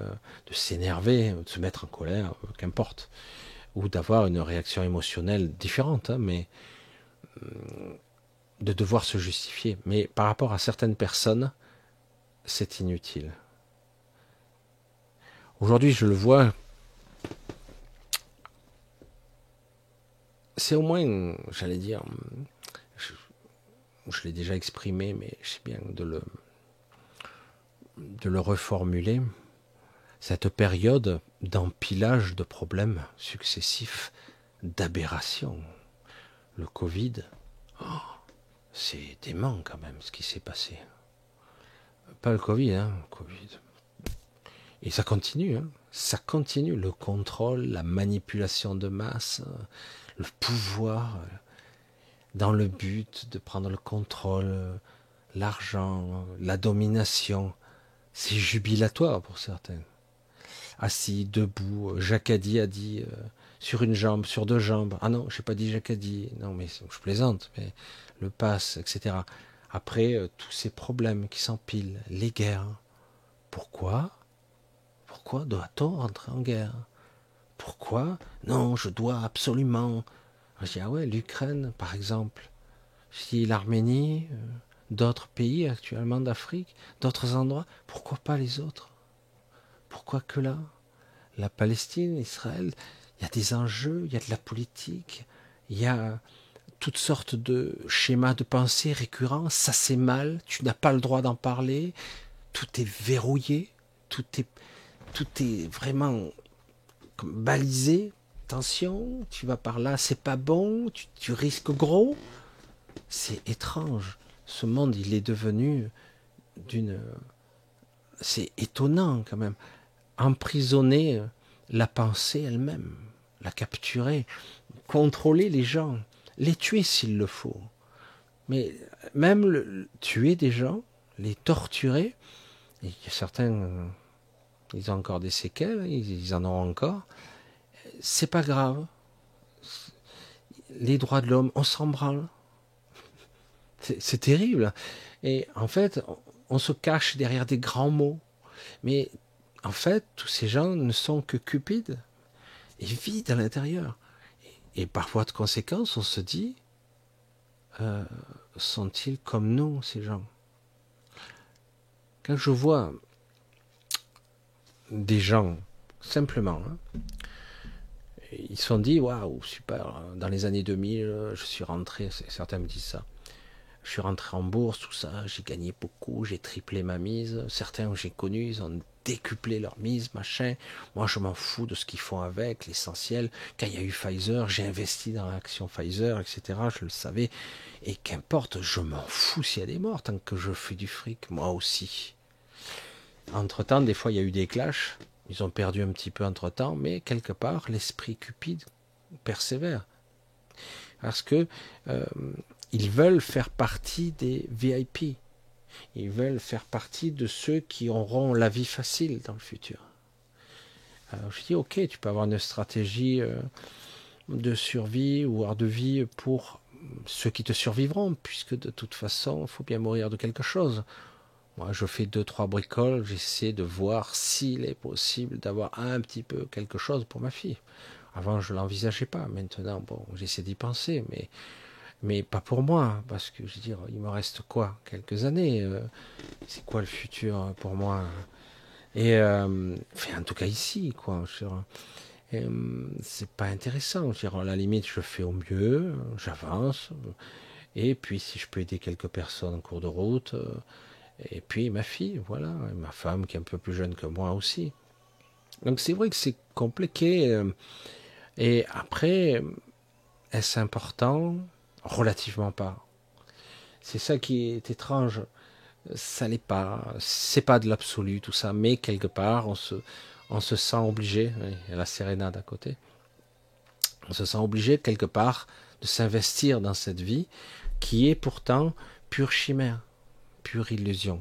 de s'énerver, de se mettre en colère, qu'importe. Ou d'avoir une réaction émotionnelle différente, mais de devoir se justifier. Mais par rapport à certaines personnes, c'est inutile. Aujourd'hui, je le vois, c'est au moins, j'allais dire, je l'ai déjà exprimé, mais je sais bien de le reformuler, cette période d'empilage de problèmes successifs, d'aberrations. Le Covid, c'est dément quand même ce qui s'est passé. Pas le Covid, le Covid. Et ça continue, ça continue. Le contrôle, la manipulation de masse, le pouvoir, dans le but de prendre le contrôle, l'argent, la domination. C'est jubilatoire pour certains. Assis, debout, Jacadi a dit sur une jambe, sur deux jambes. Ah non, je n'ai pas dit Jacadi. Non, mais je plaisante, mais le pass, etc. Après, tous ces problèmes qui s'empilent, les guerres. Pourquoi doit-on rentrer en guerre? Pourquoi? Non, je dois absolument. Je dis, ah ouais, l'Ukraine, par exemple. Je dis, l'Arménie, d'autres pays actuellement d'Afrique, d'autres endroits. Pourquoi pas les autres? Pourquoi que là? La Palestine, Israël, il y a des enjeux, il y a de la politique, il y a toutes sortes de schémas de pensée récurrents. Ça c'est mal, tu n'as pas le droit d'en parler. Tout est verrouillé, tout est vraiment balisé. Attention, tu vas par là, c'est pas bon, tu risques gros. C'est étrange. Ce monde, il est devenu c'est étonnant quand même. Emprisonner la pensée elle-même, la capturer, contrôler les gens, les tuer s'il le faut. Mais même tuer des gens, les torturer, il y a certains, ils ont encore des séquelles, ils en ont encore, c'est pas grave. Les droits de l'homme, on s'en branle. C'est terrible. Et en fait, on se cache derrière des grands mots. Mais en fait, tous ces gens ne sont que cupides et vides à l'intérieur. Et parfois, de conséquence, on se dit, sont-ils comme nous, ces gens? Quand je vois des gens, simplement, ils se sont dit, waouh, super, dans les années 2000, je suis rentré, certains me disent ça, je suis rentré en bourse, tout ça, j'ai gagné beaucoup, j'ai triplé ma mise. Certains que j'ai connus, ils ont décuplé leur mise, machin. Moi, je m'en fous de ce qu'ils font avec, l'essentiel. Quand il y a eu Pfizer, j'ai investi dans l'action Pfizer, etc. Je le savais. Et qu'importe, je m'en fous s'il y a des morts, tant que je fais du fric, moi aussi. Entre-temps, des fois, il y a eu des clashs. Ils ont perdu un petit peu entre-temps, mais quelque part, l'esprit cupide persévère. Parce que ils veulent faire partie des VIP. Ils veulent faire partie de ceux qui auront la vie facile dans le futur. Alors je dis, ok, tu peux avoir une stratégie de survie ou de vie pour ceux qui te survivront, puisque de toute façon, il faut bien mourir de quelque chose. Moi, je fais 2-3 bricoles, j'essaie de voir s'il est possible d'avoir un petit peu quelque chose pour ma fille. Avant, je ne l'envisageais pas. Maintenant, bon, j'essaie d'y penser, mais pas pour moi, parce que je veux dire, il me reste quoi? Quelques années. C'est quoi le futur pour moi? Et enfin, en tout cas ici, quoi. C'est pas intéressant. Je veux dire, à la limite, je fais au mieux, j'avance. Et puis, si je peux aider quelques personnes en cours de route, et puis ma fille, voilà, et ma femme qui est un peu plus jeune que moi aussi. Donc c'est vrai que c'est compliqué. Et après, est-ce important? Relativement pas. C'est ça qui est étrange. Ça l'est pas. C'est pas de l'absolu tout ça, mais quelque part on se sent obligé. Oui, il y a la sérénade à côté. On se sent obligé quelque part de s'investir dans cette vie qui est pourtant pure chimère, pure illusion.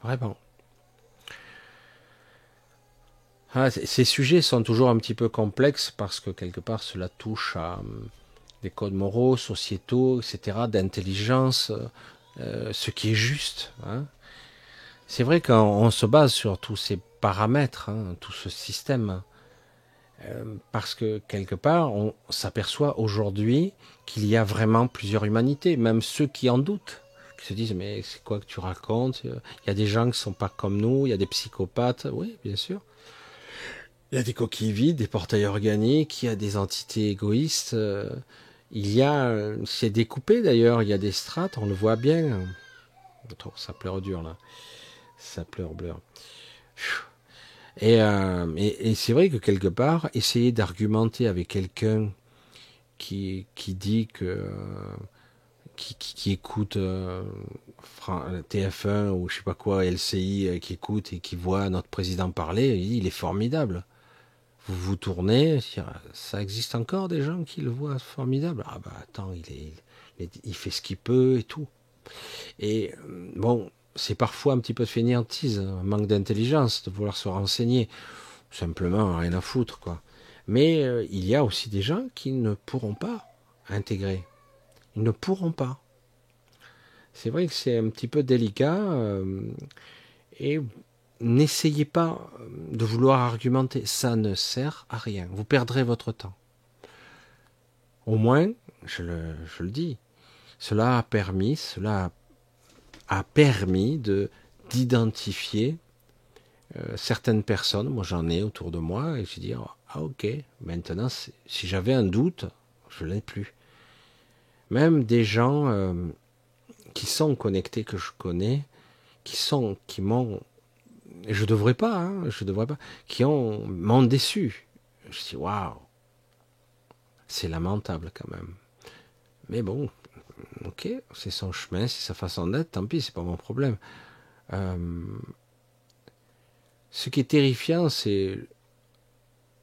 Vraiment. Ces sujets sont toujours un petit peu complexes parce que quelque part cela touche à des codes moraux, sociétaux, etc., d'intelligence, ce qui est juste. C'est vrai qu'on se base sur tous ces paramètres, tout ce système, parce que quelque part, on s'aperçoit aujourd'hui qu'il y a vraiment plusieurs humanités, même ceux qui en doutent, qui se disent mais c'est quoi que tu racontes? Il y a des gens qui sont pas comme nous, il y a des psychopathes, oui, bien sûr. Il y a des coquilles vides, des portails organiques, il y a des entités égoïstes. Il y a, c'est découpé d'ailleurs, il y a des strates, on le voit bien. Oh, ça pleure dur là, ça pleure bleu. Et c'est vrai que quelque part, essayer d'argumenter avec quelqu'un qui dit que qui écoute TF1 ou je sais pas quoi, LCI, qui écoute et qui voit notre président parler, il est formidable. Vous vous tournez, ça existe encore des gens qui le voient formidable. Ah bah attends, il fait ce qu'il peut et tout. Et bon, c'est parfois un petit peu de fainéantise, un manque d'intelligence, de vouloir se renseigner. Simplement, rien à foutre, quoi. Mais il y a aussi des gens qui ne pourront pas intégrer. Ils ne pourront pas. C'est vrai que c'est un petit peu délicat. Et n'essayez pas de vouloir argumenter. Ça ne sert à rien. Vous perdrez votre temps. Au moins, je le dis, cela a permis d'identifier certaines personnes. Moi, j'en ai autour de moi et je dis ah ok. Maintenant, si j'avais un doute, je l'ai plus. même des gens qui sont connectés, que je connais, qui m'ont, et je devrais pas, qui m'ont déçu. Je dis waouh, c'est lamentable quand même. Mais bon, ok, c'est son chemin, c'est sa façon d'être, tant pis, c'est pas mon problème. Ce qui est terrifiant, c'est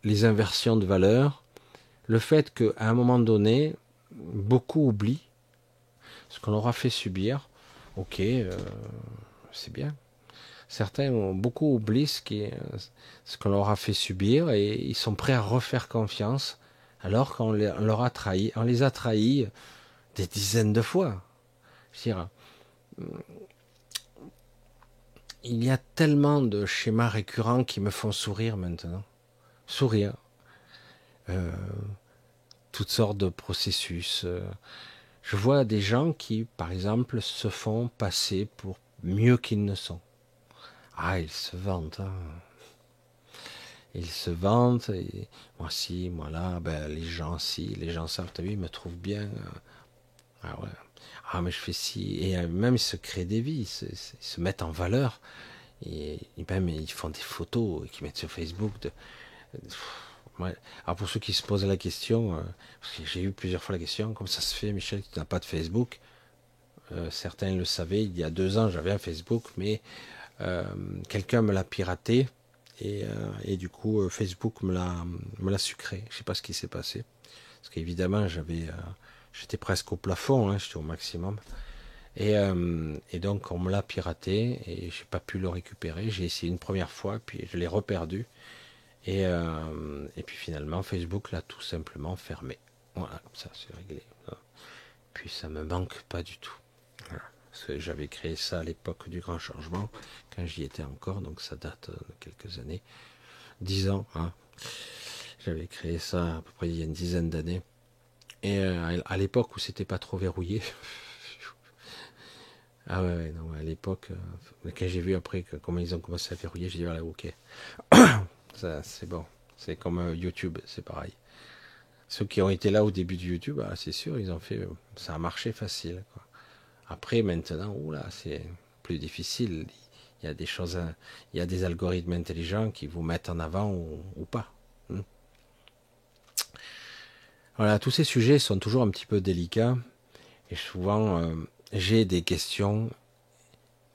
les inversions de valeurs, le fait qu'à un moment donné, beaucoup oublient ce qu'on leur a fait subir. Ok, c'est bien. Certains ont beaucoup oublié ce qu'on leur a fait subir et ils sont prêts à refaire confiance alors qu'on leur a trahi, on les a trahis des dizaines de fois. Je veux dire, il y a tellement de schémas récurrents qui me font sourire maintenant. Sourire. Toutes sortes de processus. Je vois des gens qui, par exemple, se font passer pour mieux qu'ils ne sont. Ah, ils se vantent. Hein. Ils se vantent. Et moi si, moi là, ben, les gens si, les gens savent, t'as vu, ils me trouvent bien. Ah ouais. Ah, mais je fais ci. Et même ils se créent des vies, ils se mettent en valeur. Et même ils font des photos qu'ils mettent sur Facebook. Ouais. Alors pour ceux qui se posent la question, parce que j'ai eu plusieurs fois la question, comment ça se fait, Michel, que tu n'as pas de Facebook? Certains le savaient, il y a 2 ans j'avais un Facebook, mais quelqu'un me l'a piraté et du coup Facebook me l'a sucré. Je sais pas ce qui s'est passé, parce qu'évidemment j'étais presque au plafond, hein, j'étais au maximum, et donc on me l'a piraté et j'ai pas pu le récupérer. J'ai essayé une première fois, puis je l'ai reperdu. Et puis finalement, Facebook l'a tout simplement fermé. Voilà, comme ça, c'est réglé. Puis ça me manque pas du tout. Voilà. Parce que j'avais créé ça à l'époque du grand changement, quand j'y étais encore, donc ça date de quelques années. 10 ans, hein. J'avais créé ça à peu près il y a une dizaine d'années. Et à l'époque où c'était pas trop verrouillé. Ah ouais, non, à l'époque, quand j'ai vu après comment ils ont commencé à verrouiller, j'ai dit voilà, ok. Ça, c'est bon. C'est comme YouTube, c'est pareil. Ceux qui ont été là au début de YouTube, ah, c'est sûr, ils ont fait, ça a marché facile, quoi. Après, maintenant, oula, c'est plus difficile. Il y a des choses, il y a des algorithmes intelligents qui vous mettent en avant ou pas. Voilà, tous ces sujets sont toujours un petit peu délicats et souvent j'ai des questions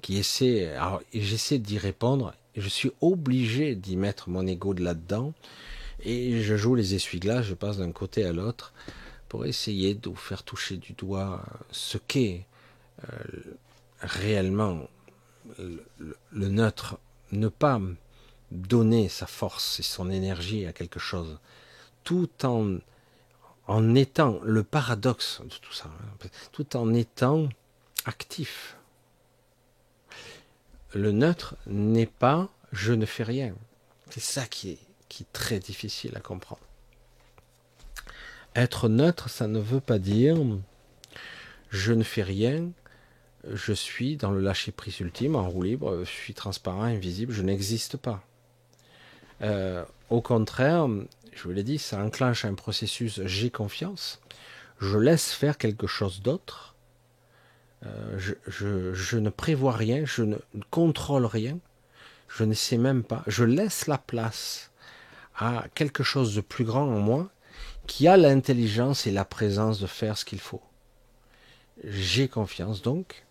qui essaient, alors j'essaie d'y répondre. Je suis obligé d'y mettre mon ego de là-dedans et je joue les essuie-glaces, je passe d'un côté à l'autre pour essayer de vous faire toucher du doigt ce qu'est réellement le neutre, ne pas donner sa force et son énergie à quelque chose, tout en étant le paradoxe de tout ça, tout en étant actif. Le neutre n'est pas « je ne fais rien ». C'est ça qui est très difficile à comprendre. Être neutre, ça ne veut pas dire « je ne fais rien », je suis dans le lâcher-prise ultime, en roue libre, je suis transparent, invisible, je n'existe pas. Au contraire, je vous l'ai dit, ça enclenche un processus « j'ai confiance », je laisse faire quelque chose d'autre, je ne prévois rien, je ne contrôle rien, je ne sais même pas, je laisse la place à quelque chose de plus grand en moi qui a l'intelligence et la présence de faire ce qu'il faut. J'ai confiance donc.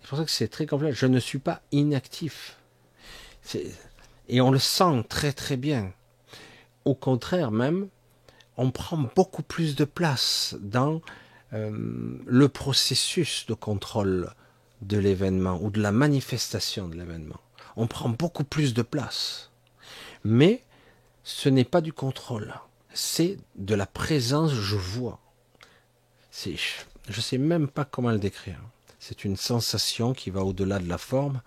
C'est pour ça que c'est très complexe. Je ne suis pas inactif. Et on le sent très très bien. Au contraire même, on prend beaucoup plus de place dans le processus de contrôle de l'événement ou de la manifestation de l'événement. On prend beaucoup plus de place. Mais ce n'est pas du contrôle. C'est de la présence, je vois. Je ne sais même pas comment le décrire. C'est une sensation qui va au-delà de la forme.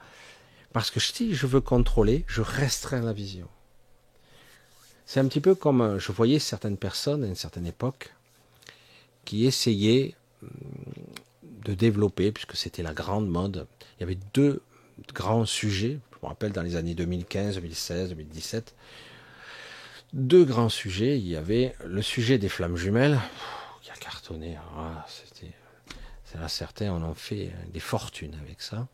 Parce que si je veux contrôler, je restreins la vision. C'est un petit peu comme je voyais certaines personnes à une certaine époque qui essayaient de développer, puisque c'était la grande mode. Il y avait 2 grands sujets, je me rappelle dans les années 2015, 2016, 2017, 2 grands sujets. Il y avait le sujet des flammes jumelles, qui a cartonné. Ah, c'est là, certains en ont fait des fortunes avec ça.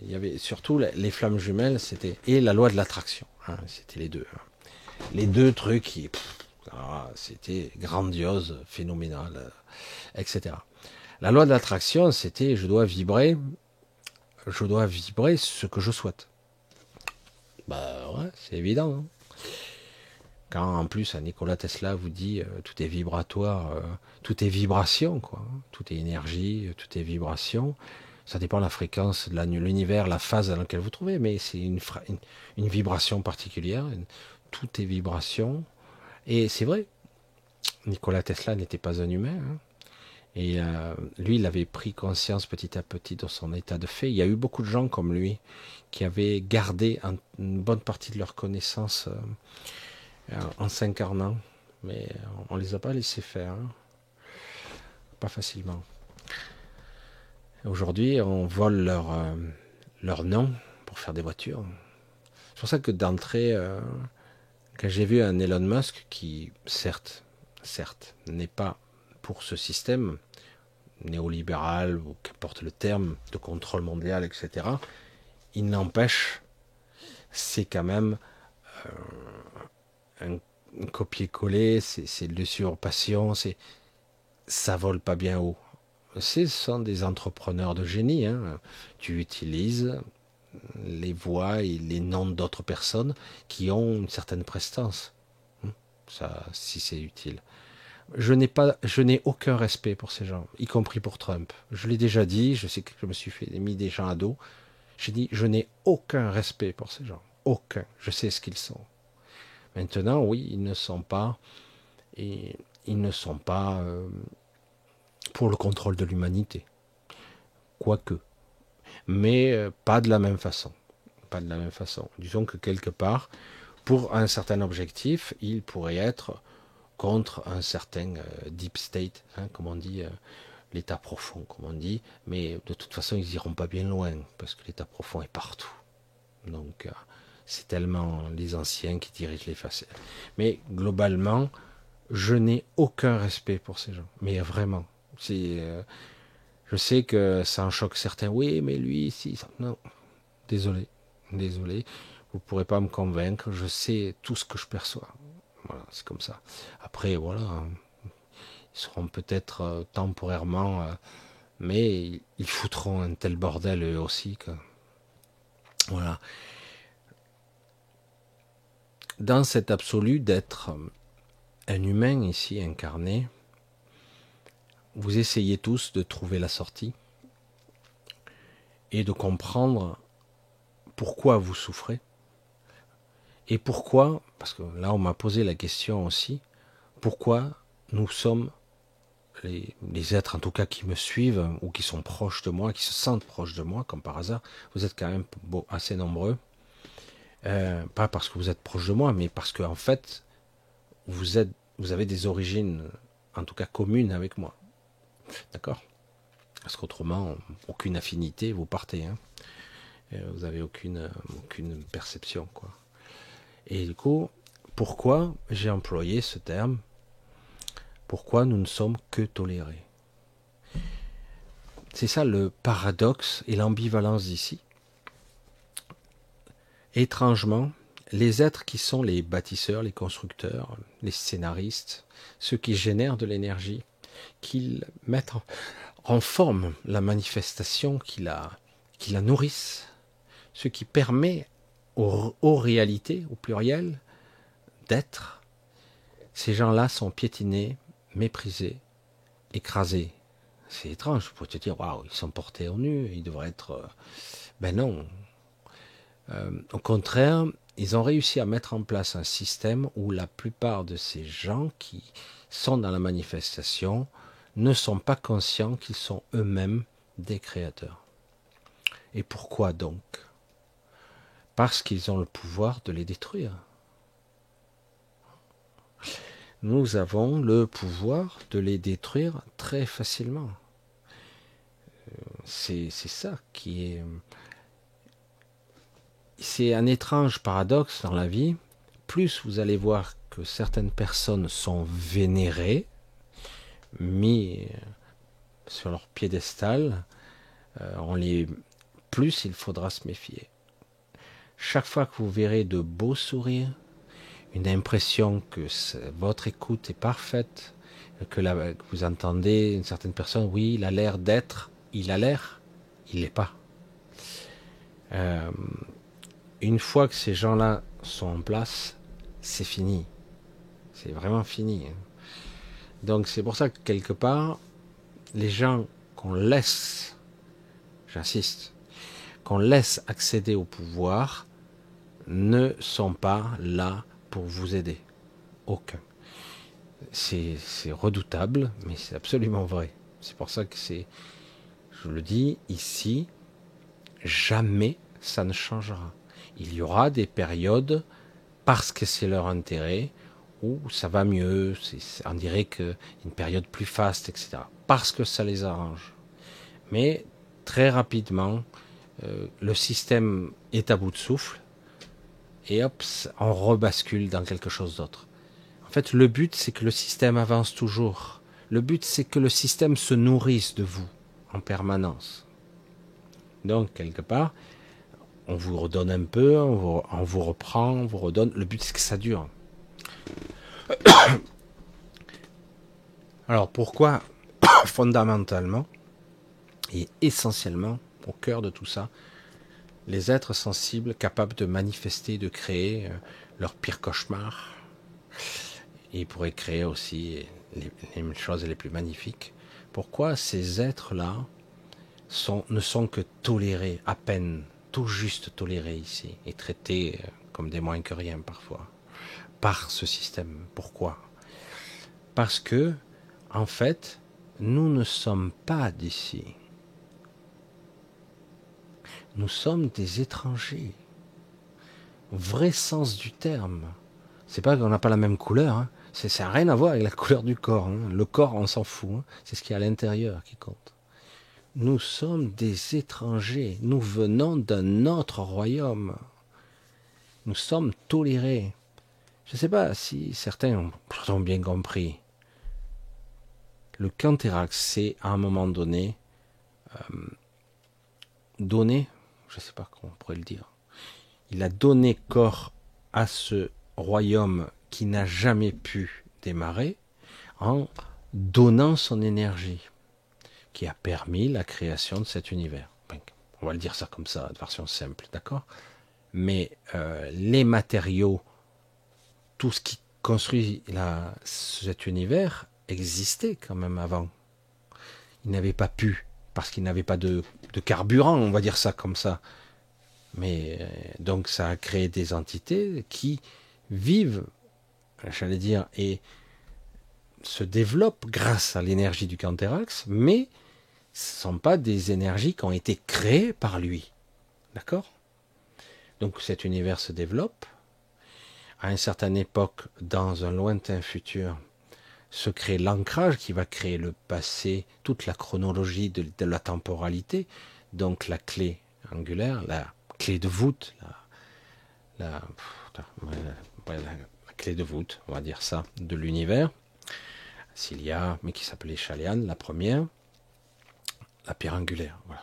Il y avait surtout les flammes jumelles, et la loi de l'attraction. Hein, c'était les deux. Hein. Les deux trucs qui, c'était grandiose, phénoménal, etc. La loi de l'attraction, c'était je dois vibrer ce que je souhaite. Bah ouais, c'est évident. Hein. Quand en plus Nikola Tesla vous dit tout est vibratoire, tout est vibration, quoi. Tout est énergie, tout est vibration. Ça dépend de la fréquence de l'univers, la phase dans laquelle vous trouvez, mais c'est une vibration particulière. Tout est vibration. Et c'est vrai, Nikola Tesla n'était pas un humain. Hein. Et lui, il avait pris conscience petit à petit de son état de fait. Il y a eu beaucoup de gens comme lui qui avaient gardé une bonne partie de leur connaissance en s'incarnant. Mais on les a pas laissés faire. Hein. Pas facilement. Aujourd'hui, on vole leur nom pour faire des voitures. C'est pour ça que d'entrée, quand j'ai vu un Elon Musk qui, certes, n'est pas pour ce système néolibéral, ou qu'importe le terme, de contrôle mondial, etc., il n'empêche, c'est quand même un copier-coller, c'est de l'usurpation, ça vole pas bien haut. Ce sont des entrepreneurs de génie. Hein. Tu utilises les voix et les noms d'autres personnes qui ont une certaine prestance. Ça, si c'est utile. Je n'ai aucun respect pour ces gens, y compris pour Trump. Je l'ai déjà dit, je sais que je me suis mis des gens à dos. J'ai dit, je n'ai aucun respect pour ces gens. Aucun. Je sais ce qu'ils sont. Maintenant, oui, ils ne sont pas pour le contrôle de l'humanité. Quoique. Mais pas de la même façon. Pas de la même façon. Disons que quelque part, pour un certain objectif, il pourrait être contre un certain deep state, hein, comme on dit, l'état profond, comme on dit, mais de toute façon, ils iront pas bien loin, parce que l'état profond est partout. Donc, c'est tellement les anciens qui dirigent les facettes. Mais globalement, je n'ai aucun respect pour ces gens. Mais vraiment. Je sais que ça en choque certains. Oui, mais lui, si. Non. Désolé. Vous pourrez pas me convaincre. Je sais tout ce que je perçois. Voilà, c'est comme ça. Après, voilà. Ils seront peut-être temporairement. Mais ils foutront un tel bordel eux aussi. Voilà. Dans cet absolu d'être un humain ici incarné, vous essayez tous de trouver la sortie et de comprendre pourquoi vous souffrez et pourquoi, parce que là on m'a posé la question aussi, pourquoi nous sommes les êtres en tout cas qui me suivent ou qui sont proches de moi, qui se sentent proches de moi, comme par hasard, vous êtes quand même assez nombreux, pas parce que vous êtes proches de moi, mais parce que en fait vous avez des origines en tout cas communes avec moi. D'accord? Parce qu'autrement, aucune affinité, vous partez. Hein. Vous n'avez aucune perception, quoi. Et du coup, pourquoi j'ai employé ce terme? Pourquoi nous ne sommes que tolérés? C'est ça le paradoxe et l'ambivalence d'ici. Étrangement, les êtres qui sont les bâtisseurs, les constructeurs, les scénaristes, ceux qui génèrent de l'énergie, qu'ils mettent en forme la manifestation, qui la nourrissent, ce qui permet aux réalités, au pluriel, d'être, ces gens-là sont piétinés, méprisés, écrasés. C'est étrange, vous pouvez te dire, waouh, ils sont portés au nu, ils devraient être... Ben non. Au contraire, ils ont réussi à mettre en place un système où la plupart de ces gens qui sont dans la manifestation ne sont pas conscients qu'ils sont eux-mêmes des créateurs. Et pourquoi donc? Parce qu'ils ont le pouvoir de les détruire. Nous avons le pouvoir de les détruire très facilement. C'est ça qui est... C'est un étrange paradoxe dans la vie. Plus vous allez voir que certaines personnes sont vénérées, mis sur leur piédestal, plus il faudra se méfier. Chaque fois que vous verrez de beaux sourires, une impression que votre écoute est parfaite, que vous entendez une certaine personne, oui, il a l'air d'être, il l'est pas. Une fois que ces gens-là sont en place, c'est fini. C'est vraiment fini. Donc c'est pour ça que quelque part, les gens qu'on laisse, j'insiste, qu'on laisse accéder au pouvoir, ne sont pas là pour vous aider. Aucun. C'est redoutable, mais c'est absolument vrai. C'est pour ça que je le dis ici, jamais ça ne changera. Il y aura des périodes, parce que c'est leur intérêt, où ça va mieux, on dirait qu'une période plus faste, etc. Parce que ça les arrange. Mais très rapidement, le système est à bout de souffle, et hop, on rebascule dans quelque chose d'autre. En fait, le but, c'est que le système avance toujours. Le but, c'est que le système se nourrisse de vous en permanence. Donc, quelque part, on vous redonne un peu, on vous reprend, on vous redonne. Le but, c'est que ça dure. Alors, pourquoi, fondamentalement, et essentiellement, au cœur de tout ça, les êtres sensibles capables de manifester, de créer leur pire cauchemar, ils pourraient créer aussi les choses les plus magnifiques. Pourquoi ces êtres-là ne sont que tolérés, à peine, tout juste tolérés ici, et traités comme des moins que rien parfois, par ce système? Pourquoi? Parce que, en fait, nous ne sommes pas d'ici. Nous sommes des étrangers. Vrai sens du terme. C'est pas qu'on n'a pas la même couleur, hein. Ça n'a rien à voir avec la couleur du corps. Hein. Le corps, on s'en fout. Hein. C'est ce qu'il y a à l'intérieur qui compte. Nous sommes des étrangers. Nous venons d'un autre royaume. Nous sommes tolérés. Je ne sais pas si certains ont bien compris. Le Canthérax, c'est à un moment donné donné, je ne sais pas comment on pourrait le dire, il a donné corps à ce royaume qui n'a jamais pu démarrer en donnant son énergie, qui a permis la création de cet univers. On va le dire ça comme ça, de version simple, d'accord? Mais les matériaux, tout ce qui construit cet univers existait quand même avant. Il n'avait pas pu, parce qu'il n'avait pas de carburant, on va dire ça comme ça. Mais donc ça a créé des entités qui vivent, j'allais dire, et se développent grâce à l'énergie du Canthérax, mais ce ne sont pas des énergies qui ont été créées par lui. D'accord? Donc cet univers se développe. À une certaine époque, dans un lointain futur, se crée l'ancrage qui va créer le passé, toute la chronologie de la temporalité, donc la clé angulaire, la clé de voûte, la clé de voûte, on va dire ça, de l'univers, Cilia, mais qui s'appelait Chaliane, la première, la pierre angulaire, voilà.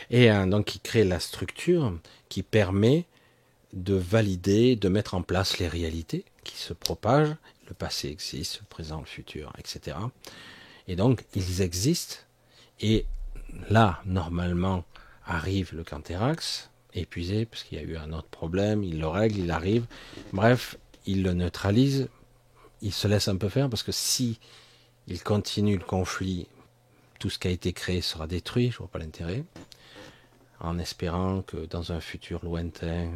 Et donc qui crée la structure qui permet de valider, de mettre en place les réalités qui se propagent. Le passé existe, le présent, le futur, etc. Et donc, ils existent. Et là, normalement, arrive le Canthérax, épuisé, parce qu'il y a eu un autre problème, il le règle, il arrive. Bref, il le neutralise, il se laisse un peu faire, parce que si il continue le conflit, tout ce qui a été créé sera détruit, je vois pas l'intérêt, en espérant que dans un futur lointain,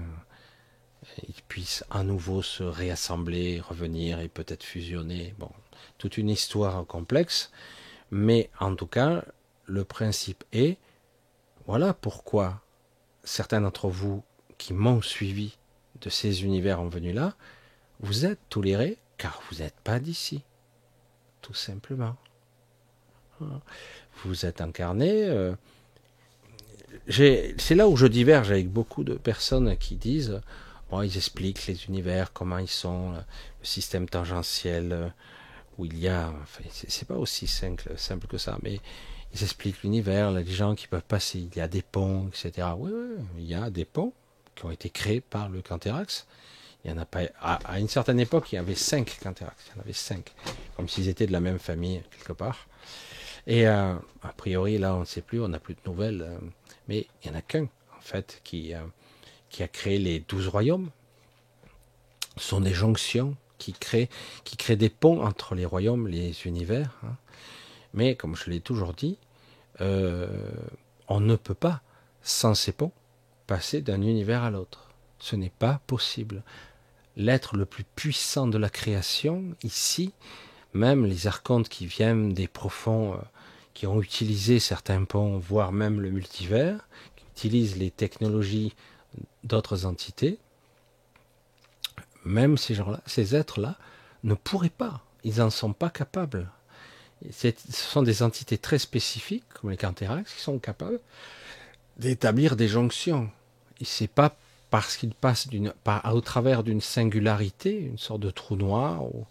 ils puissent à nouveau se réassembler, revenir et peut-être fusionner. Bon, toute une histoire complexe, mais en tout cas, le principe est, voilà pourquoi certains d'entre vous qui m'ont suivi de ces univers en venus là, vous êtes tolérés car vous n'êtes pas d'ici, tout simplement. Vous êtes incarnés. C'est là où je diverge avec beaucoup de personnes qui disent... Bon, ils expliquent les univers, comment ils sont, le système tangentiel, où il y a, enfin, c'est pas aussi simple que ça, mais ils expliquent l'univers, les gens qui peuvent passer, il y a des ponts, etc. Oui, oui, il y a des ponts qui ont été créés par le Canthérax. Il y en a pas, à une certaine époque, il y avait 5 Canthérax, il y en avait 5, comme s'ils étaient de la même famille, quelque part. Et a priori, là, on ne sait plus, on n'a plus de nouvelles, mais il n'y en a qu'un, en fait, qui a créé les 12 royaumes. Ce sont des jonctions qui créent des ponts entre les royaumes, les univers. Hein. Mais, comme je l'ai toujours dit, on ne peut pas, sans ces ponts, passer d'un univers à l'autre. Ce n'est pas possible. L'être le plus puissant de la création, ici, même les archontes qui viennent des profonds, qui ont utilisé certains ponts, voire même le multivers, qui utilisent les technologies d'autres entités, même ces gens-là, ces êtres-là, ne pourraient pas. Ils n'en sont pas capables. Ce sont des entités très spécifiques, comme les Canthérax, qui sont capables d'établir des jonctions. Et c'est pas parce qu'ils passent au travers d'une singularité, une sorte de trou noir, ou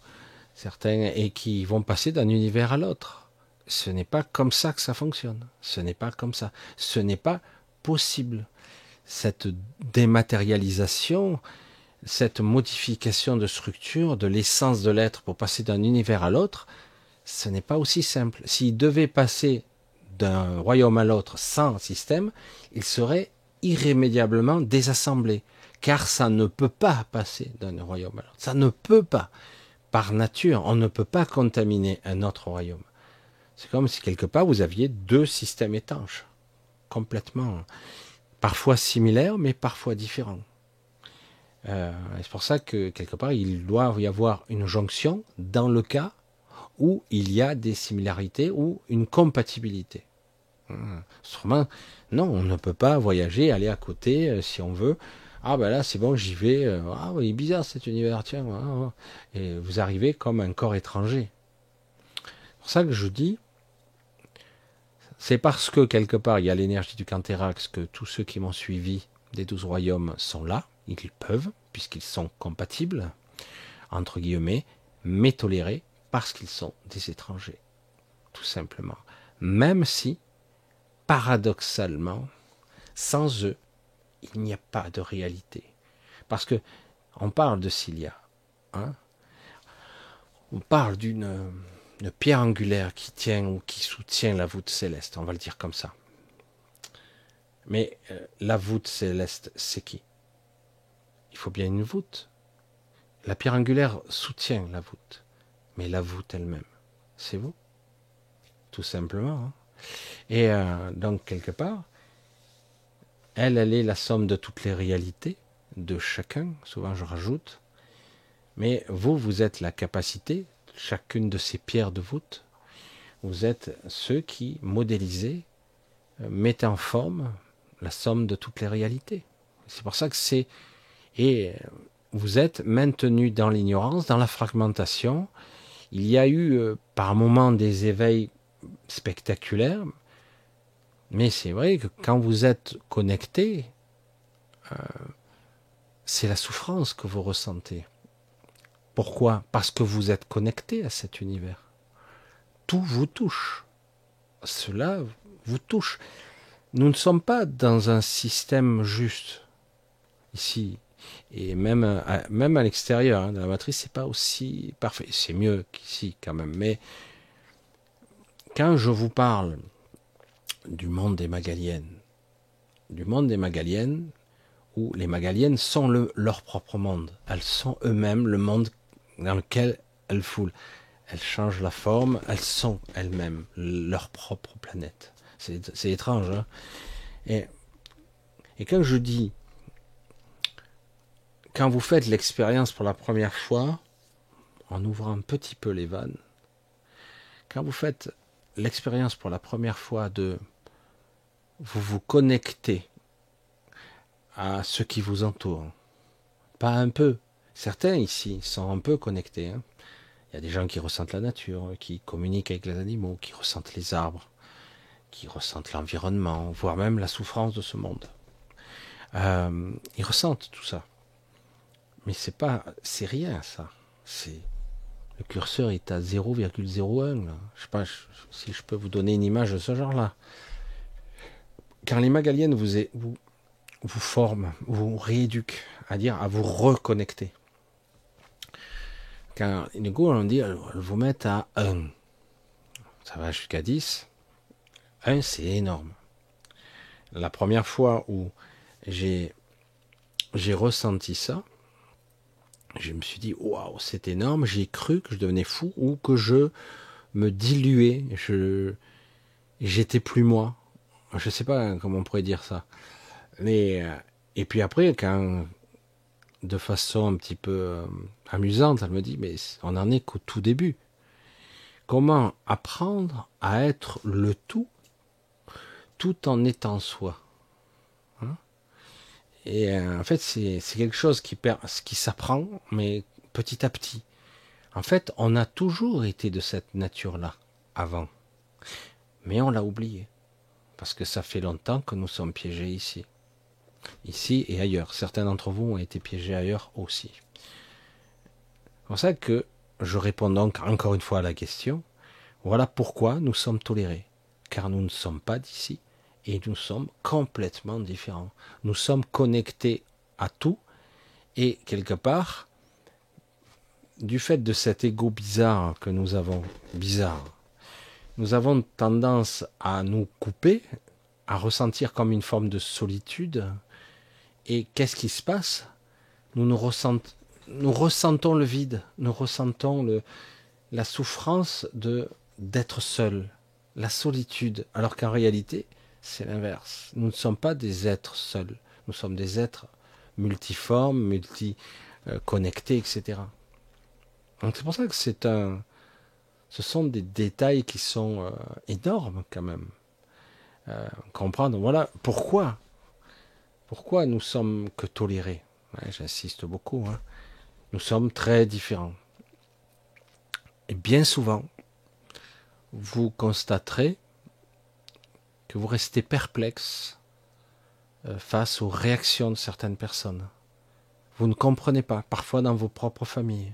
certains, et qui vont passer d'un univers à l'autre. Ce n'est pas comme ça que ça fonctionne. Ce n'est pas comme ça. Ce n'est pas possible. Cette dématérialisation, cette modification de structure, de l'essence de l'être pour passer d'un univers à l'autre, ce n'est pas aussi simple. S'il devait passer d'un royaume à l'autre sans système, il serait irrémédiablement désassemblé, car ça ne peut pas passer d'un royaume à l'autre. Ça ne peut pas. Par nature, on ne peut pas contaminer un autre royaume. C'est comme si quelque part vous aviez deux systèmes étanches, complètement, parfois similaires, mais parfois différents. C'est pour ça que quelque part il doit y avoir une jonction dans le cas où il y a des similarités ou une compatibilité. Autrement, non, on ne peut pas voyager, aller à côté si on veut. Ah ben là c'est bon, j'y vais. Ah oui, bizarre cet univers, tiens. Et vous arrivez comme un corps étranger. C'est pour ça que je dis, c'est parce que quelque part il y a l'énergie du Canthérax que tous ceux qui m'ont suivi des 12 royaumes sont là. Ils peuvent, puisqu'ils sont compatibles, entre guillemets, mais tolérés parce qu'ils sont des étrangers, tout simplement. Même si, paradoxalement, sans eux, il n'y a pas de réalité. Parce que on parle de Cilia, hein, on parle d'une pierre angulaire qui tient ou qui soutient la voûte céleste, on va le dire comme ça. Mais la voûte céleste, c'est qui ? Il faut bien une voûte. La pierre angulaire soutient la voûte. Mais la voûte elle-même, c'est vous. Tout simplement. Hein. Et donc, quelque part, elle est la somme de toutes les réalités de chacun. Souvent, je rajoute. Mais vous, vous êtes la capacité, chacune de ces pierres de voûte. Vous êtes ceux qui, modélisez, mettez en forme la somme de toutes les réalités. C'est pour ça que c'est... Et vous êtes maintenu dans l'ignorance, dans la fragmentation. Il y a eu par moments des éveils spectaculaires, mais c'est vrai que quand vous êtes connecté, c'est la souffrance que vous ressentez. Pourquoi ? Parce que vous êtes connecté à cet univers. Tout vous touche. Cela vous touche. Nous ne sommes pas dans un système juste. Ici, et même à l'extérieur hein, de la matrice, c'est pas aussi parfait. C'est mieux qu'ici quand même. Mais quand je vous parle du monde des Magaliennes, où les Magaliennes sont leur propre monde. Elles sont eux-mêmes le monde dans lequel elles foulent. Elles changent la forme, elles sont elles-mêmes leur propre planète. C'est étrange. Hein, et quand je dis quand vous faites l'expérience pour la première fois, en ouvrant un petit peu les vannes, quand vous faites l'expérience pour la première fois de vous connecter à ce qui vous entoure, pas un peu, certains ici sont un peu connectés, hein. Il y a des gens qui ressentent la nature, qui communiquent avec les animaux, qui ressentent les arbres, qui ressentent l'environnement, voire même la souffrance de ce monde. Ils ressentent tout ça. Mais c'est rien ça. Le curseur est à 0,01. Je sais pas si je peux vous donner une image de ce genre-là. Quand les Magaliennes vous forment, vous rééduquent, à vous reconnecter. Quand du coup on dit, elles vous mettent à 1. Ça va jusqu'à 10. 1, c'est énorme. La première fois où j'ai ressenti ça, je me suis dit, waouh, c'est énorme. J'ai cru que je devenais fou ou que je me diluais. J'étais plus moi. Je sais pas comment on pourrait dire ça. Mais, et puis après, quand, de façon un petit peu amusante, elle me dit, mais on n'en est qu'au tout début. Comment apprendre à être le tout en étant soi, hein? Et en fait, c'est quelque chose qui s'apprend, mais petit à petit. En fait, on a toujours été de cette nature-là, avant. Mais on l'a oublié. Parce que ça fait longtemps que nous sommes piégés ici. Ici et ailleurs. Certains d'entre vous ont été piégés ailleurs aussi. C'est pour ça que je réponds donc encore une fois à la question. Voilà pourquoi nous sommes tolérés. Car nous ne sommes pas d'ici. Et nous sommes complètement différents. Nous sommes connectés à tout. Et quelque part, du fait de cet ego bizarre que nous avons, nous avons tendance à nous couper, à ressentir comme une forme de solitude. Et qu'est-ce qui se passe? Nous ressentons le vide, nous ressentons la souffrance d'être seul, la solitude, alors qu'en réalité, c'est l'inverse. Nous ne sommes pas des êtres seuls, nous sommes des êtres multiformes, multi-connectés, etc. Donc c'est pour ça que ce sont des détails qui sont énormes quand même. Comprendre, voilà, pourquoi nous sommes que tolérés. Ouais, j'insiste beaucoup, hein. Nous sommes très différents. Et bien souvent, vous constaterez que vous restez perplexe face aux réactions de certaines personnes. Vous ne comprenez pas, parfois dans vos propres familles.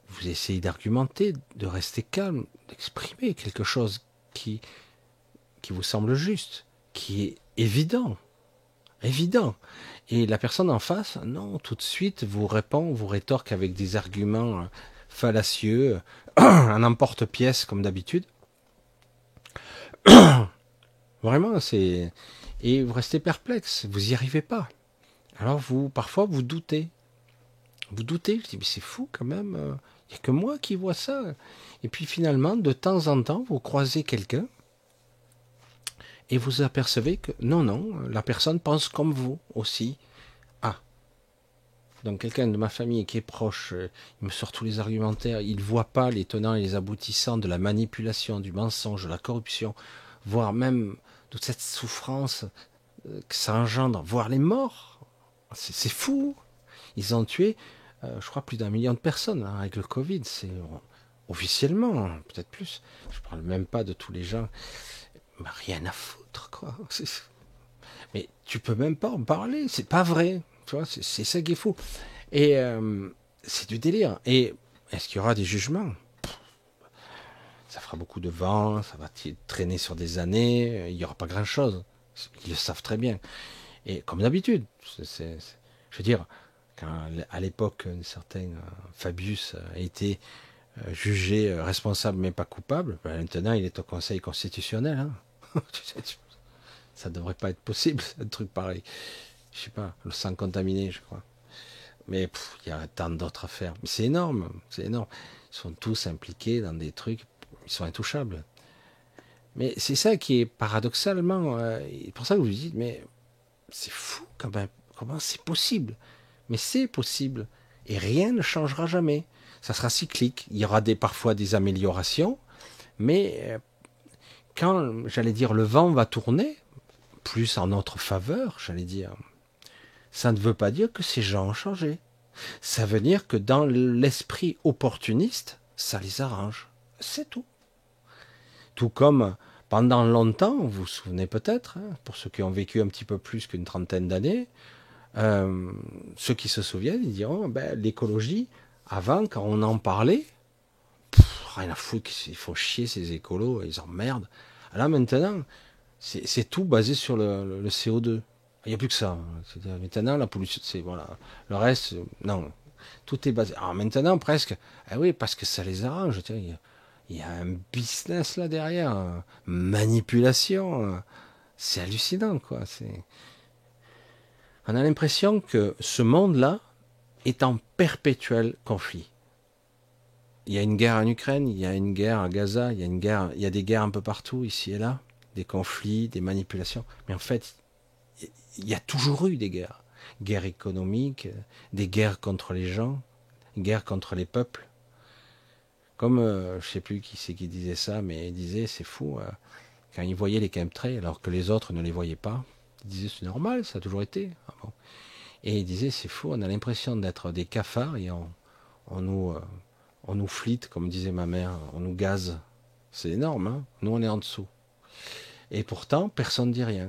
Vous essayez d'argumenter, de rester calme, d'exprimer quelque chose qui vous semble juste, qui est évident. Et la personne en face, non, tout de suite vous répond, vous rétorque avec des arguments fallacieux, en emporte-pièce comme d'habitude. Vraiment, et vous restez perplexe, vous n'y arrivez pas. Alors parfois vous doutez. Je dis, mais c'est fou quand même, il n'y a que moi qui vois ça. Et puis finalement, de temps en temps, vous croisez quelqu'un, et vous apercevez que non, la personne pense comme vous aussi. Ah, donc quelqu'un de ma famille qui est proche, il me sort tous les argumentaires, il ne voit pas les tenants et les aboutissants de la manipulation, du mensonge, de la corruption, voire même toute cette souffrance que ça engendre, voire les morts. C'est fou. Ils ont tué, je crois, plus d'1 million de personnes hein, avec le Covid. C'est officiellement, peut-être plus. Je ne parle même pas de tous les gens. Mais rien à foutre, quoi. Mais tu peux même pas en parler. C'est pas vrai. Tu vois, c'est ça qui est fou. Et c'est du délire. Et est-ce qu'il y aura des jugements? Ça fera beaucoup de vent, ça va traîner sur des années, il n'y aura pas grand-chose. Ils le savent très bien. Et comme d'habitude, je veux dire, quand à l'époque, un certain Fabius a été jugé responsable mais pas coupable, ben maintenant il est au Conseil constitutionnel. Hein. Ça devrait pas être possible, un truc pareil. Je sais pas, le sang contaminé, je crois. Mais il y a tant d'autres affaires. Mais c'est énorme, c'est énorme. Ils sont tous impliqués dans des trucs, ils sont intouchables. Mais c'est ça qui est paradoxalement, pour ça que vous vous dites, mais c'est fou quand même, comment c'est possible? Mais c'est possible. Et rien ne changera jamais. Ça sera cyclique. Il y aura parfois des améliorations, mais quand, j'allais dire, le vent va tourner, plus en notre faveur, j'allais dire, ça ne veut pas dire que ces gens ont changé. Ça veut dire que dans l'esprit opportuniste, ça les arrange. C'est tout. Tout comme pendant longtemps, vous vous souvenez peut-être, hein, pour ceux qui ont vécu un petit peu plus qu'une trentaine d'années, ceux qui se souviennent, ils diront, l'écologie, avant, quand on en parlait, rien à foutre, ils font chier ces écolos, ils emmerdent. Là maintenant, c'est tout basé sur le CO2. Il n'y a plus que ça. C'est-à-dire, maintenant, la pollution, c'est voilà. Le reste, non. Tout est basé. Alors maintenant, presque, ah oui, parce que ça les arrange. Il y a un business là derrière, manipulation. C'est hallucinant, quoi. On a l'impression que ce monde-là est en perpétuel conflit. Il y a une guerre en Ukraine, il y a une guerre à Gaza, il y a des guerres un peu partout, ici et là, des conflits, des manipulations. Mais en fait, il y a toujours eu des guerres. Guerres économiques, des guerres contre les gens, guerres contre les peuples. Comme, je sais plus qui c'est qui disait ça, mais il disait, c'est fou, quand il voyait les chemtrails, alors que les autres ne les voyaient pas, il disait, c'est normal, ça a toujours été. Ah bon. Et il disait, c'est fou, on a l'impression d'être des cafards et on nous flite, comme disait ma mère, on nous gaze. C'est énorme, hein. Nous on est en dessous. Et pourtant, personne ne dit rien.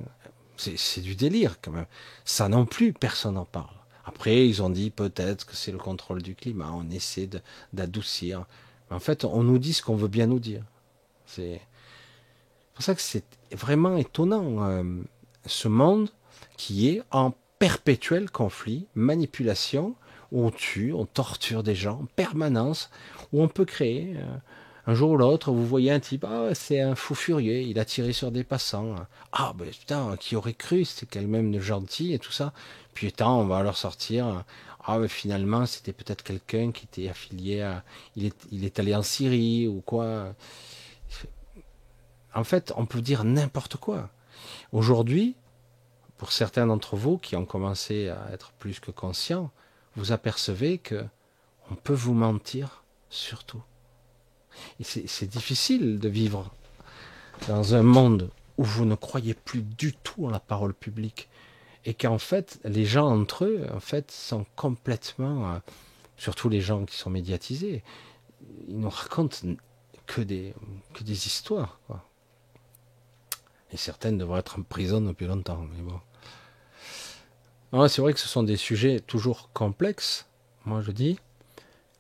C'est du délire quand même. Ça non plus, personne n'en parle. Après, ils ont dit peut-être que c'est le contrôle du climat, on essaie d'adoucir. Mais en fait, on nous dit ce qu'on veut bien nous dire. C'est pour ça que c'est vraiment étonnant, ce monde qui est en perpétuel conflit, manipulation, où on tue, on torture des gens en permanence, où on peut créer... un jour ou l'autre, vous voyez un type, ah, c'est un fou furieux, il a tiré sur des passants. Ah, ben putain, qui aurait cru, c'était quand même de gentil et tout ça. Puis putain, on va leur sortir, ah, mais finalement, c'était peut-être quelqu'un qui était affilié à... Il est allé en Syrie ou quoi. En fait, on peut dire n'importe quoi. Aujourd'hui, pour certains d'entre vous qui ont commencé à être plus que conscients, vous apercevez que on peut vous mentir sur tout. C'est difficile de vivre dans un monde où vous ne croyez plus du tout en la parole publique et qu'en fait les gens entre eux en fait sont complètement, surtout les gens qui sont médiatisés, ils nous racontent que des histoires, quoi. Et certaines devraient être en prison depuis longtemps, mais bon. C'est vrai que ce sont des sujets toujours complexes. Moi je dis,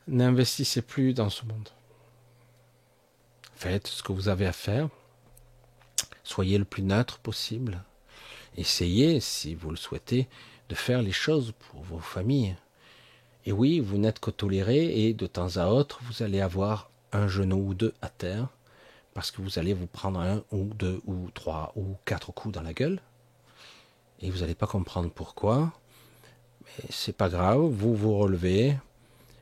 n'investissez plus dans ce monde. Faites ce que vous avez à faire. Soyez le plus neutre possible. Essayez, si vous le souhaitez, de faire les choses pour vos familles. Et oui, vous n'êtes que toléré et de temps à autre, vous allez avoir un genou ou deux à terre parce que vous allez vous prendre un ou deux ou trois ou quatre coups dans la gueule et vous n'allez pas comprendre pourquoi. Mais c'est pas grave, vous vous relevez.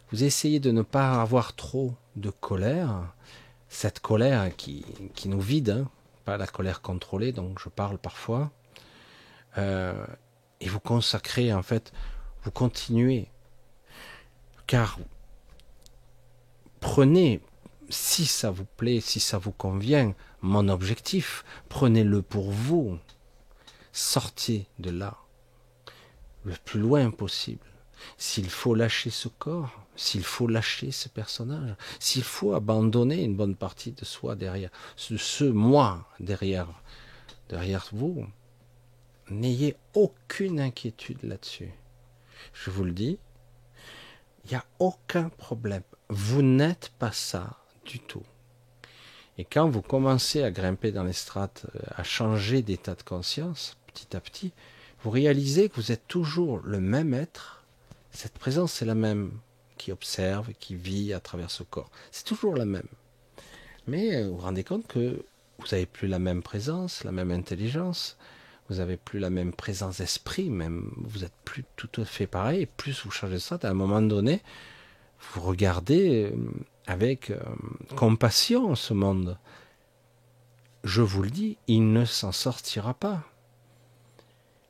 Vous essayez de ne pas avoir trop de colère. Cette colère qui nous vide, hein, pas la colère contrôlée dont je parle parfois, et vous consacrez, en fait, vous continuez, car prenez, si ça vous plaît, si ça vous convient, mon objectif, prenez-le pour vous, sortez de là, le plus loin possible. S'il faut lâcher ce corps, s'il faut lâcher ce personnage, s'il faut abandonner une bonne partie de soi derrière, ce moi derrière vous, n'ayez aucune inquiétude là-dessus. Je vous le dis, il n'y a aucun problème. Vous n'êtes pas ça du tout. Et quand vous commencez à grimper dans les strates, à changer d'état de conscience, petit à petit, vous réalisez que vous êtes toujours le même être. Cette présence est la même, qui observe, qui vit à travers ce corps. C'est toujours la même. Mais vous vous rendez compte que vous n'avez plus la même présence, la même intelligence, vous n'avez plus la même présence d'esprit, même vous n'êtes plus tout à fait pareil, et plus vous changez ça, à un moment donné, vous regardez avec compassion ce monde. Je vous le dis, il ne s'en sortira pas.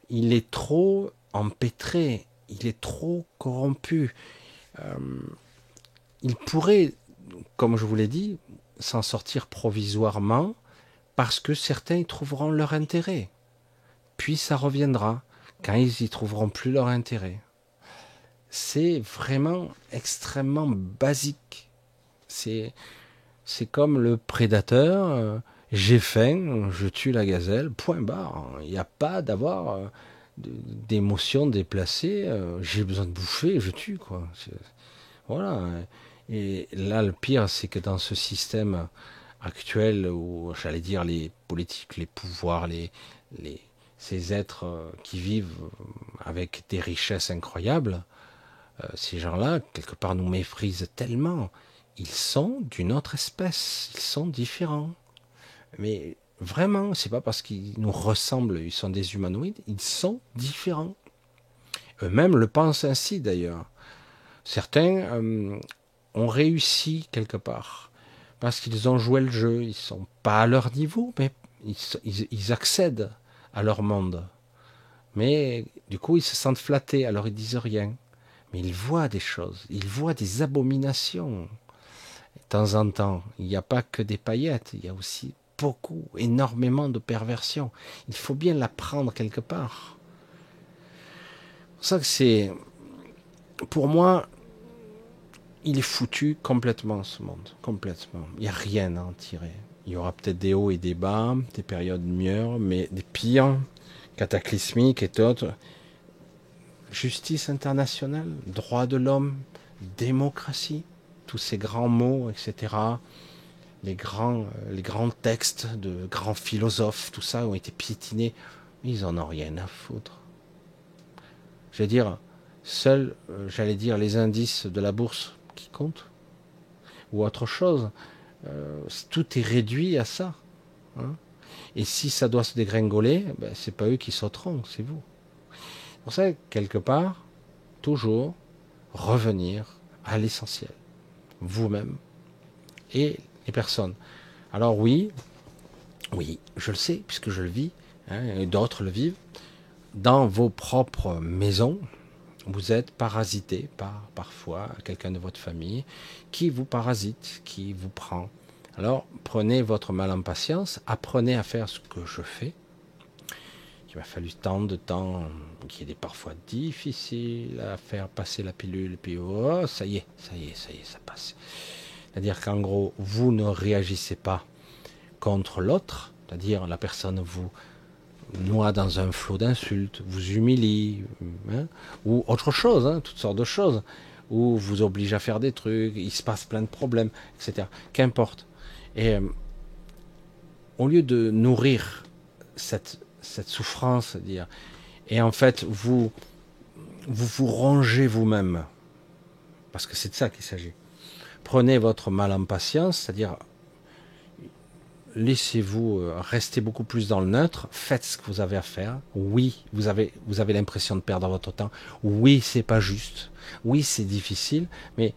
Il est trop empêtré, il est trop corrompu. Il pourrait, comme je vous l'ai dit, s'en sortir provisoirement parce que certains y trouveront leur intérêt. Puis ça reviendra quand ils y trouveront plus leur intérêt. C'est vraiment extrêmement basique. C'est comme le prédateur. J'ai faim, je tue la gazelle, point barre. Il n'y a pas d'avoir d'émotions déplacées. J'ai besoin de bouffer, je tue, quoi. Voilà. Et là, le pire, c'est que dans ce système actuel où, j'allais dire, les politiques, les pouvoirs, ces êtres qui vivent avec des richesses incroyables, ces gens-là, quelque part, nous méprisent tellement. Ils sont d'une autre espèce, ils sont différents. Mais vraiment, c'est pas parce qu'ils nous ressemblent, ils sont des humanoïdes, ils sont différents. Eux-mêmes le pensent ainsi d'ailleurs. Certains ont réussi quelque part parce qu'ils ont joué le jeu. Ils sont pas à leur niveau, mais ils accèdent à leur monde. Mais du coup, ils se sentent flattés, alors ils disent rien. Mais ils voient des choses, ils voient des abominations. De temps en temps, il n'y a pas que des paillettes, il y a aussi beaucoup, énormément de perversion. Il faut bien l'apprendre quelque part. C'est pour ça que c'est, pour moi, il est foutu complètement ce monde, complètement. Il n'y a rien à en tirer. Il y aura peut-être des hauts et des bas, des périodes meilleures, mais des pires, cataclysmiques et d'autres. Justice internationale, droits de l'homme, démocratie, tous ces grands mots, etc. Les grands textes de grands philosophes, tout ça ont été piétinés. Ils en ont rien à foutre. Je veux dire, seuls, j'allais dire, les indices de la bourse qui comptent, ou autre chose. Tout est réduit à ça. Hein. Et si ça doit se dégringoler, ben, c'est pas eux qui sauteront, c'est vous. C'est pour ça que, quelque part, toujours revenir à l'essentiel. Vous-même et les personnes. Alors oui, je le sais, puisque je le vis, hein, et d'autres le vivent. Dans vos propres maisons, vous êtes parasité par parfois quelqu'un de votre famille qui vous parasite, qui vous prend. Alors prenez votre mal en patience, apprenez à faire ce que je fais. Il m'a fallu tant de temps, qui est parfois difficile à faire passer la pilule, puis oh, ça y est, ça passe. C'est-à-dire qu'en gros, vous ne réagissez pas contre l'autre, c'est-à-dire la personne vous noie dans un flot d'insultes, vous humilie, hein, ou autre chose, hein, toutes sortes de choses, ou vous oblige à faire des trucs, il se passe plein de problèmes, etc. Qu'importe. Et au lieu de nourrir cette souffrance, dire, et en fait vous rongez vous-même, parce que c'est de ça qu'il s'agit. Prenez votre mal en patience, c'est-à-dire laissez-vous rester beaucoup plus dans le neutre, faites ce que vous avez à faire. Oui, vous avez l'impression de perdre votre temps. Oui, c'est pas juste. Oui, c'est difficile, mais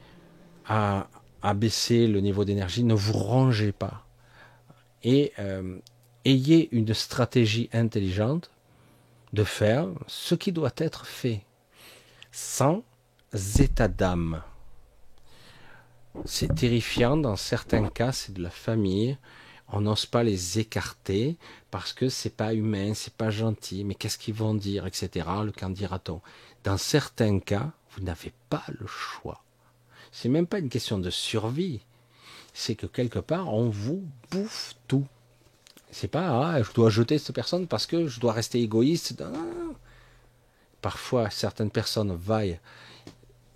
à baisser le niveau d'énergie, ne vous rangez pas. Et ayez une stratégie intelligente de faire ce qui doit être fait, sans état d'âme. C'est terrifiant, dans certains cas, c'est de la famille, on n'ose pas les écarter parce que c'est pas humain, c'est pas gentil, mais qu'est-ce qu'ils vont dire, etc. Le qu'en dira-t-on. Dans certains cas, vous n'avez pas le choix. C'est même pas une question de survie, c'est que quelque part, on vous bouffe tout. C'est pas, je dois jeter cette personne parce que je dois rester égoïste. Non. Parfois, certaines personnes vaillent.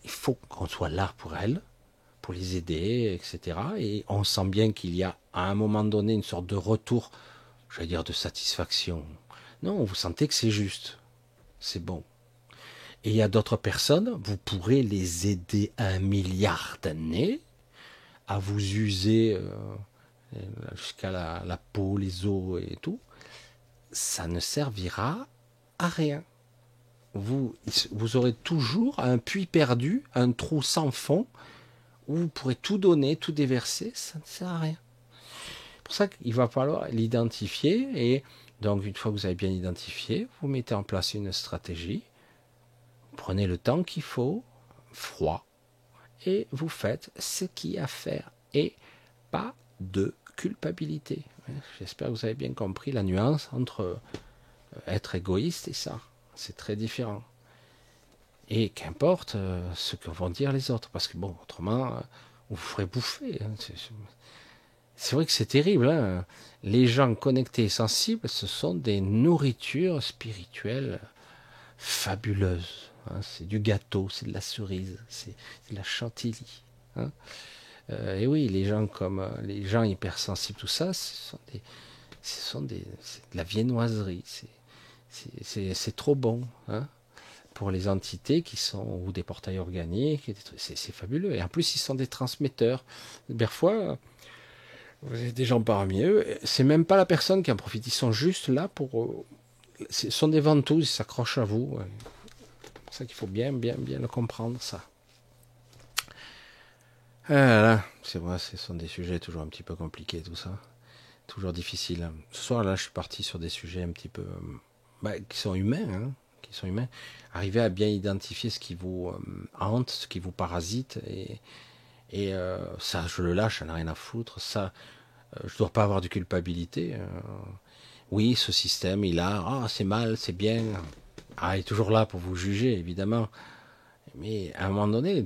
Il faut qu'on soit là pour elles, pour les aider, etc. Et on sent bien qu'il y a, à un moment donné, une sorte de retour, j'allais dire, de satisfaction. Non, vous sentez que c'est juste. C'est bon. Et il y a d'autres personnes, vous pourrez les aider 1 milliard d'années à vous user jusqu'à la peau, les os et tout. Ça ne servira à rien. Vous aurez toujours un puits perdu, un trou sans fond, où vous pourrez tout donner, tout déverser, ça ne sert à rien. C'est pour ça qu'il va falloir l'identifier, et donc une fois que vous avez bien identifié, vous mettez en place une stratégie, prenez le temps qu'il faut, froid, et vous faites ce qu'il y a à faire, et pas de culpabilité. J'espère que vous avez bien compris la nuance entre être égoïste et ça. C'est très différent. Et qu'importe ce que vont dire les autres, parce que bon, autrement, on vous ferait bouffer. Hein. C'est vrai que c'est terrible. Hein. Les gens connectés et sensibles, ce sont des nourritures spirituelles fabuleuses. Hein. C'est du gâteau, c'est de la cerise, c'est de la chantilly. Hein. Et oui, les gens comme les gens hypersensibles, tout ça, c'est de la viennoiserie. C'est trop bon, hein, pour les entités qui sont ou des portails organiques. C'est fabuleux. Et en plus, ils sont des transmetteurs. Parfois, vous avez des gens parmi eux. C'est même pas la personne qui en profite. Ils sont juste là pour. Ce sont des ventouses. Ils s'accrochent à vous. C'est pour ça qu'il faut bien le comprendre, ça. Ah là là, c'est vrai, ce sont des sujets toujours un petit peu compliqués, tout ça. Toujours difficile. Ce soir, là, je suis parti sur des sujets un petit peu qui sont humains, hein, qui sont humains. Arriver à bien identifier ce qui vous hante, ce qui vous parasite, et ça, je le lâche, ça n'a rien à foutre. Ça, je dois pas avoir de culpabilité. Oui, ce système, c'est mal, c'est bien. Ah, il est toujours là pour vous juger, évidemment. Mais à un moment donné,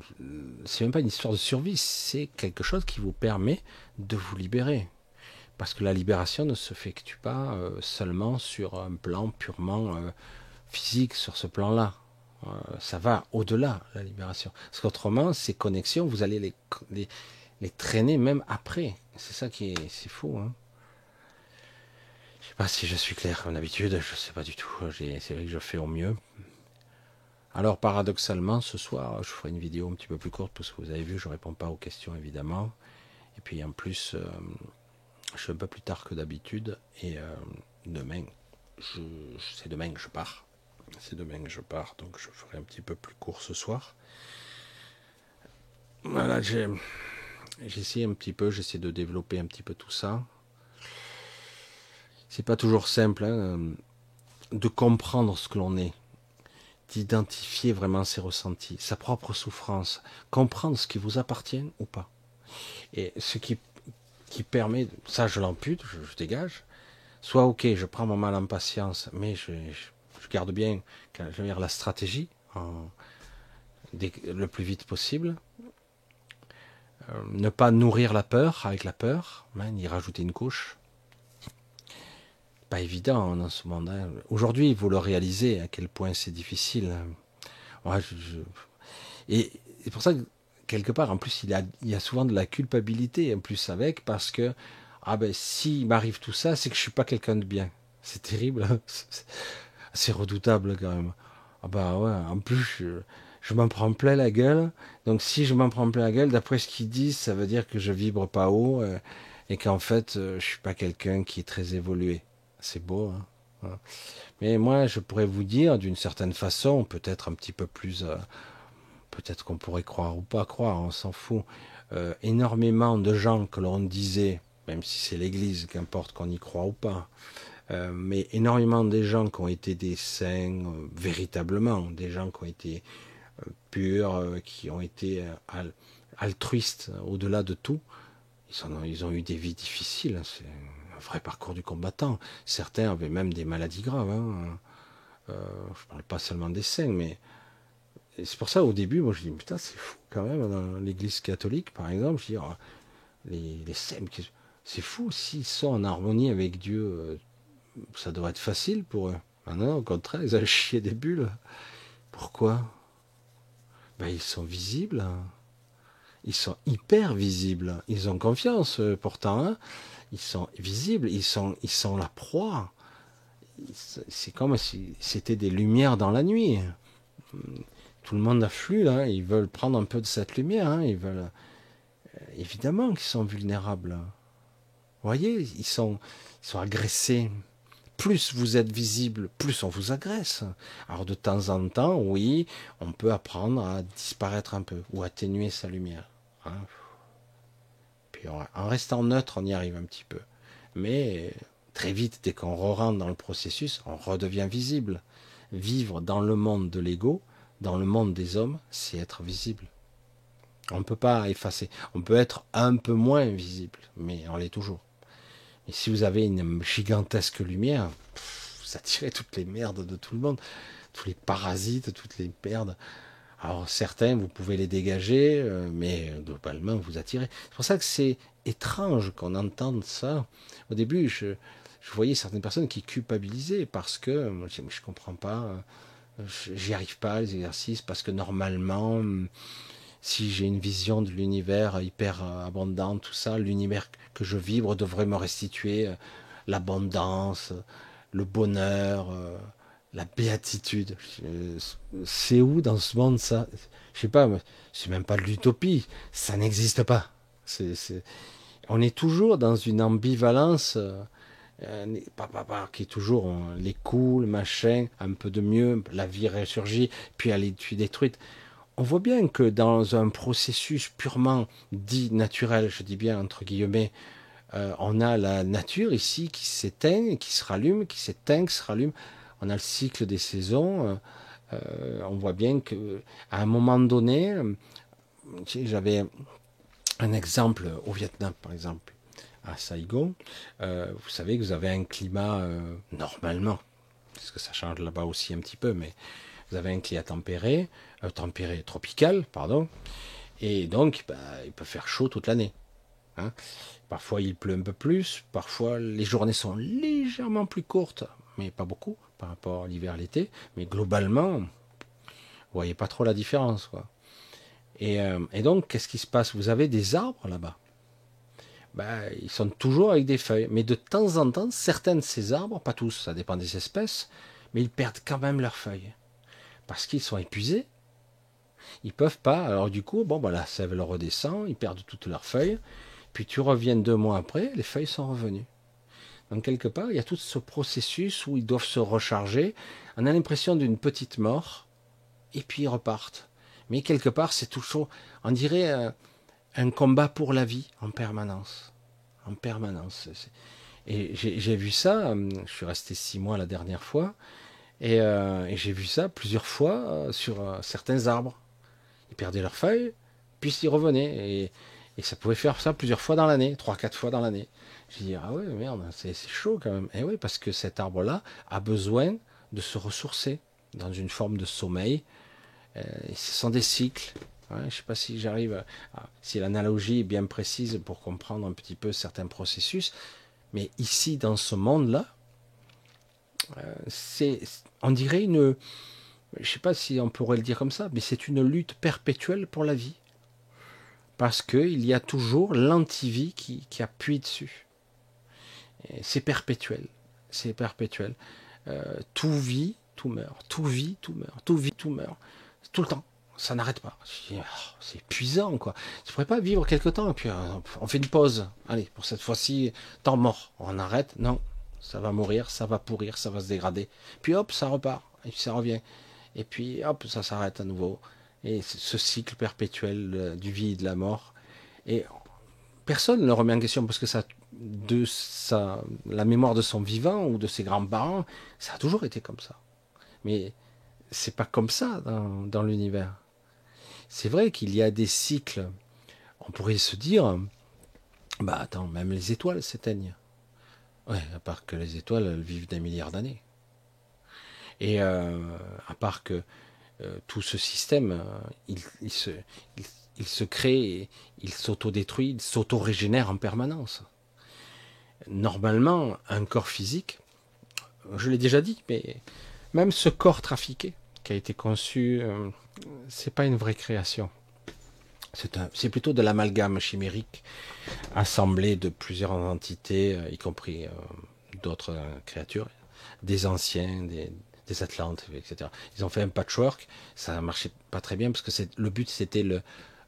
c'est même pas une histoire de survie, c'est quelque chose qui vous permet de vous libérer. Parce que la libération ne s'effectue pas seulement sur un plan purement physique, sur ce plan-là. Ça va au-delà, la libération. Parce qu'autrement, ces connexions, vous allez les traîner même après. C'est ça qui est, c'est fou. Hein. Je sais pas si je suis clair comme d'habitude, je sais pas du tout. C'est vrai que je fais au mieux. Alors paradoxalement, ce soir, je ferai une vidéo un petit peu plus courte parce que vous avez vu, je réponds pas aux questions évidemment. Et puis en plus, je suis un peu plus tard que d'habitude. Et demain, c'est demain que je pars. C'est demain que je pars, donc je ferai un petit peu plus court ce soir. Voilà, j'essaie un petit peu, j'essaie de développer un petit peu tout ça. C'est pas toujours simple hein, de comprendre ce que l'on est, d'identifier vraiment ses ressentis, sa propre souffrance, comprendre ce qui vous appartient ou pas. Et ce qui permet, ça je l'ampute, je dégage, soit ok, je prends mon mal en patience, mais je garde bien je veux dire, la stratégie le plus vite possible. Ne pas nourrir la peur avec la peur, hein, y rajouter une couche. Pas évident dans ce monde. Hein. Aujourd'hui, vous le réalisez à quel point c'est difficile. Ouais, et c'est pour ça que quelque part, en plus, il y a souvent de la culpabilité en plus avec, parce que s'il m'arrive tout ça, c'est que je suis pas quelqu'un de bien. C'est terrible, hein. C'est redoutable quand même. Ah bah ouais, en plus, je m'en prends plein la gueule. Donc si je m'en prends plein la gueule, d'après ce qu'ils disent, ça veut dire que je vibre pas haut et qu'en fait, je suis pas quelqu'un qui est très évolué. C'est beau, hein. Voilà. Mais moi, je pourrais vous dire, d'une certaine façon, peut-être un petit peu plus, peut-être qu'on pourrait croire ou pas croire, on s'en fout. Énormément de gens que l'on disait, même si c'est l'Église, qu'importe qu'on y croit ou pas, mais énormément de gens qui ont été des saints, véritablement, des gens qui ont été purs, qui ont été altruistes au-delà de tout, ils ont eu des vies difficiles. C'est un vrai parcours du combattant. Certains avaient même des maladies graves. Hein. Je parle pas seulement des saints, mais c'est pour ça au début, moi je dis putain c'est fou quand même dans l'Église catholique par exemple, je dis les saints, c'est fou s'ils sont en harmonie avec Dieu, ça devrait être facile pour eux. Ah non, au contraire, ils ont chié des bulles. Pourquoi? Ils sont visibles. Ils sont hyper visibles. Ils ont confiance, pourtant. Hein. Ils sont visibles. Ils sont la proie. C'est comme si c'était des lumières dans la nuit. Tout le monde afflue, là. Ils veulent prendre un peu de cette lumière. Hein. Ils veulent... Évidemment qu'ils sont vulnérables. Vous voyez, ils sont agressés. Plus vous êtes visible, plus on vous agresse. Alors de temps en temps, oui, on peut apprendre à disparaître un peu ou atténuer sa lumière. Hein. Puis en restant neutre, on y arrive un petit peu. Mais très vite, dès qu'on rentre dans le processus, on redevient visible. Vivre dans le monde de l'ego, dans le monde des hommes, c'est être visible. On ne peut pas effacer. On peut être un peu moins visible, mais on l'est toujours. Et si vous avez une gigantesque lumière, vous attirez toutes les merdes de tout le monde, tous les parasites, toutes les merdes. Alors certains, vous pouvez les dégager, mais globalement, vous attirez. C'est pour ça que c'est étrange qu'on entende ça. Au début, je voyais certaines personnes qui culpabilisaient parce que, je ne comprends pas, j'y arrive pas, les exercices, parce que normalement, si j'ai une vision de l'univers hyper abondant, tout ça, l'univers que je vibre devrait me restituer l'abondance, le bonheur, la béatitude. C'est où dans ce monde ça? Je sais pas, c'est même pas de l'utopie, ça n'existe pas. On est toujours dans une ambivalence qui est toujours les coups, le machin, un peu de mieux, la vie ressurgit, puis elle est détruite. On voit bien que dans un processus purement dit naturel, je dis bien entre guillemets, on a la nature ici qui s'éteint, qui se rallume, qui s'éteint, qui se rallume. On a le cycle des saisons. On voit bien que à un moment donné, j'avais un exemple au Vietnam, par exemple, à Saigon. Vous savez que vous avez un climat normalement, parce que ça change là-bas aussi un petit peu, mais vous avez un climat tempéré, tropical, pardon, et donc il peut faire chaud toute l'année. Hein. Parfois il pleut un peu plus, parfois les journées sont légèrement plus courtes, mais pas beaucoup par rapport à l'hiver, l'été, mais globalement, vous voyez pas trop la différence, quoi. Et donc, qu'est-ce qui se passe? Vous avez des arbres là-bas. Ils sont toujours avec des feuilles, mais de temps en temps, certains de ces arbres, pas tous, ça dépend des espèces, mais ils perdent quand même leurs feuilles. Parce qu'ils sont épuisés. Ils peuvent pas, alors du coup, la sève leur redescend, ils perdent toutes leurs feuilles, puis tu reviens 2 mois après, les feuilles sont revenues. Donc quelque part, il y a tout ce processus où ils doivent se recharger. On a l'impression d'une petite mort, et puis ils repartent. Mais quelque part, c'est toujours, on dirait, un combat pour la vie en permanence. En permanence. Et j'ai vu ça, je suis resté 6 mois la dernière fois, et j'ai vu ça plusieurs fois sur certains arbres. Ils perdaient leurs feuilles, puis ils revenaient. Et ça pouvait faire ça plusieurs fois dans l'année, 3-4 fois dans l'année. J'ai dit, ah ouais, merde, c'est chaud quand même. Et oui, parce que cet arbre-là a besoin de se ressourcer dans une forme de sommeil. Et ce sont des cycles. Ouais, je ne sais pas si j'arrive si l'analogie est bien précise pour comprendre un petit peu certains processus. Mais ici, dans ce monde-là, on dirait je ne sais pas si on pourrait le dire comme ça, mais c'est une lutte perpétuelle pour la vie. Parce qu'il y a toujours l'antivie qui appuie dessus. Et c'est perpétuel. C'est perpétuel. Tout vit, tout meurt. Tout vit, tout meurt. Tout vit, tout meurt. Tout le temps. Ça n'arrête pas. C'est épuisant, quoi. Tu ne pourrais pas vivre quelque temps, et puis on fait une pause. Allez, pour cette fois-ci, temps mort. On arrête. Non. Ça va mourir, ça va pourrir, ça va se dégrader. Puis hop, ça repart. Et puis ça revient. Et puis hop, ça s'arrête à nouveau. Et ce cycle perpétuel du vie et de la mort. Et personne ne le remet en question parce que la mémoire de son vivant ou de ses grands-parents, ça a toujours été comme ça. Mais c'est pas comme ça dans l'univers. C'est vrai qu'il y a des cycles. On pourrait se dire, attends, même les étoiles s'éteignent. Ouais, à part que les étoiles, elles vivent des milliards d'années. Et à part que tout ce système, il se crée, il s'autodétruit, il s'auto-régénère en permanence. Normalement, un corps physique, je l'ai déjà dit, mais même ce corps trafiqué qui a été conçu, c'est pas une vraie création. C'est plutôt de l'amalgame chimérique assemblé de plusieurs entités, y compris d'autres créatures, des anciens, des Atlantes, etc. Ils ont fait un patchwork, ça ne marchait pas très bien parce que le but c'était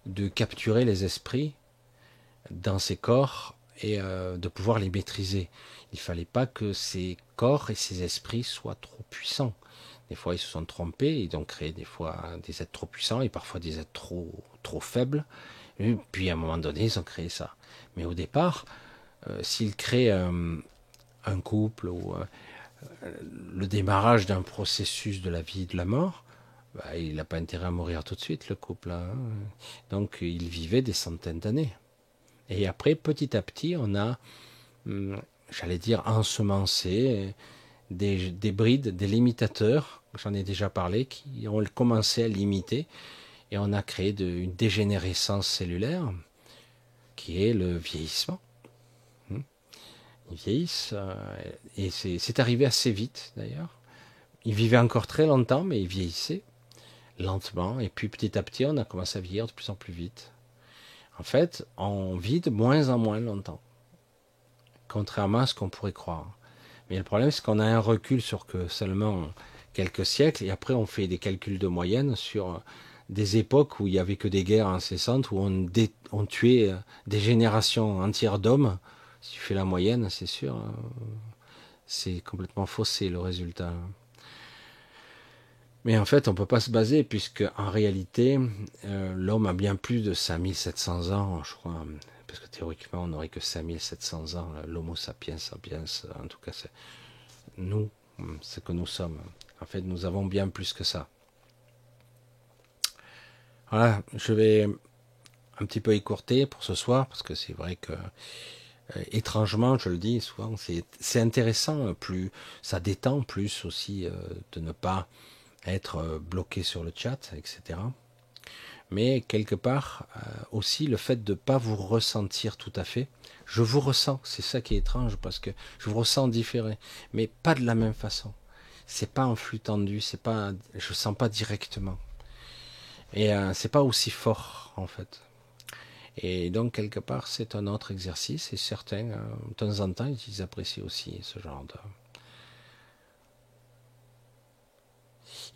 de capturer les esprits dans ces corps et de pouvoir les maîtriser. Il ne fallait pas que ces corps et ces esprits soient trop puissants. Des fois ils se sont trompés, ils ont créé des fois des êtres trop puissants et parfois des êtres trop faibles. Et puis à un moment donné ils ont créé ça. Mais au départ, s'ils créent un couple ou le démarrage d'un processus de la vie et de la mort, il n'a pas intérêt à mourir tout de suite, le couple. Hein. Donc, il vivait des centaines d'années. Et après, petit à petit, on a, j'allais dire, ensemencé des brides, des limitateurs, j'en ai déjà parlé, qui ont commencé à limiter. Et on a créé une dégénérescence cellulaire, qui est le vieillissement. Ils vieillissent, et c'est arrivé assez vite d'ailleurs. Ils vivaient encore très longtemps, mais ils vieillissaient. lentement, et puis petit à petit, on a commencé à vieillir de plus en plus vite. En fait, on vit de moins en moins longtemps, contrairement à ce qu'on pourrait croire. Mais le problème, c'est qu'on a un recul sur que seulement quelques siècles, et après on fait des calculs de moyenne sur des époques où il n'y avait que des guerres incessantes, où on tuait des générations entières d'hommes. Si tu fais la moyenne, c'est sûr, c'est complètement faussé le résultat. Mais en fait, on ne peut pas se baser, puisque en réalité, l'homme a bien plus de 5700 ans, je crois, parce que théoriquement, on n'aurait que 5700 ans, l'homo sapiens sapiens, en tout cas, c'est nous, ce que nous sommes. En fait, nous avons bien plus que ça. Voilà, je vais un petit peu écourter pour ce soir, parce que c'est vrai que, étrangement, je le dis souvent, c'est intéressant, plus ça détend plus aussi de ne pas être bloqué sur le chat, etc. Mais quelque part, aussi le fait de ne pas vous ressentir tout à fait, je vous ressens, c'est ça qui est étrange, parce que je vous ressens différé, mais pas de la même façon. C'est pas en flux tendu, c'est pas, je sens pas directement. Et c'est pas aussi fort, en fait. Et donc, quelque part, c'est un autre exercice, et certains, de temps en temps, ils apprécient aussi ce genre de...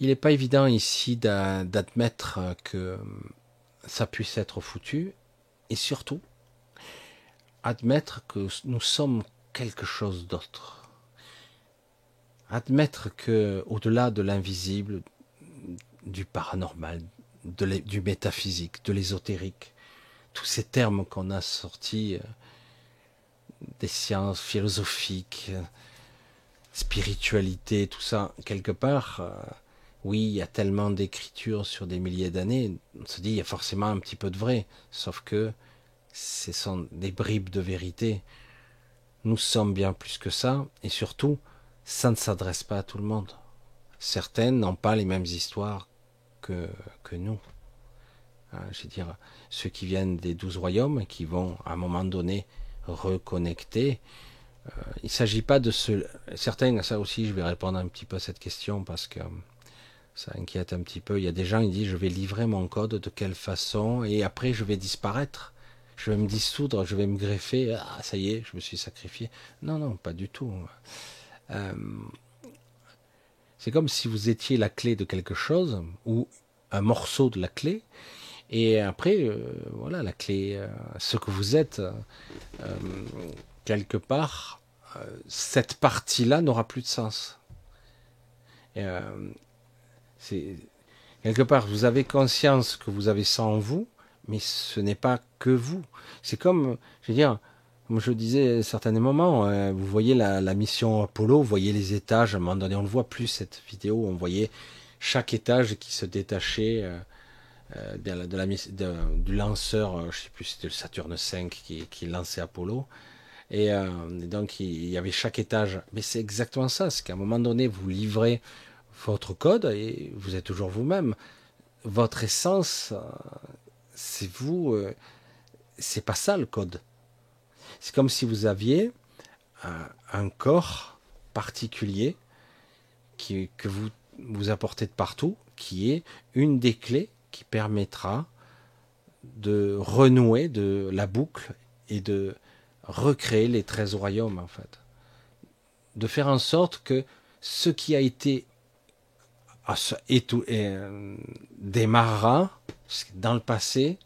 Il n'est pas évident ici d'admettre que ça puisse être foutu, et surtout, admettre que nous sommes quelque chose d'autre. Admettre que, au-delà de l'invisible, du paranormal, du métaphysique, de l'ésotérique, tous ces termes qu'on a sortis des sciences philosophiques, spiritualité, tout ça, quelque part, oui, il y a tellement d'écritures sur des milliers d'années, on se dit, il y a forcément un petit peu de vrai, sauf que ce sont des bribes de vérité. Nous sommes bien plus que ça, et surtout, ça ne s'adresse pas à tout le monde. Certaines n'ont pas les mêmes histoires que nous. Je veux dire, ceux qui viennent des 12 royaumes, qui vont à un moment donné reconnecter, il ne s'agit pas de certains, ça aussi je vais répondre un petit peu à cette question parce que ça inquiète un petit peu. Il y a des gens qui disent je vais livrer mon code, de quelle façon, et après je vais disparaître, je vais me dissoudre, je vais me greffer, ah ça y est, je me suis sacrifié. Non, non, pas du tout. C'est comme si vous étiez la clé de quelque chose, ou un morceau de la clé, et après, voilà, la clé, ce que vous êtes, quelque part, cette partie-là n'aura plus de sens. Et, c'est quelque part, vous avez conscience que vous avez ça en vous, mais ce n'est pas que vous. C'est comme, je veux dire, comme je disais à certains moments, vous voyez la mission Apollo, vous voyez les étages, à un moment donné, on ne voit plus cette vidéo, on voyait chaque étage qui se détachait du lanceur, je ne sais plus, c'était le Saturne V qui lançait Apollo. Et donc, il y avait chaque étage. Mais c'est exactement ça, c'est qu'à un moment donné, vous livrez votre code et vous êtes toujours vous-même. Votre essence, c'est vous, c'est pas ça le code. C'est comme si vous aviez un corps particulier que vous apportez de partout, qui est une des clés qui permettra de renouer de la boucle et de recréer les 13 royaumes, en fait. De faire en sorte que ce qui a été démarrera dans le passé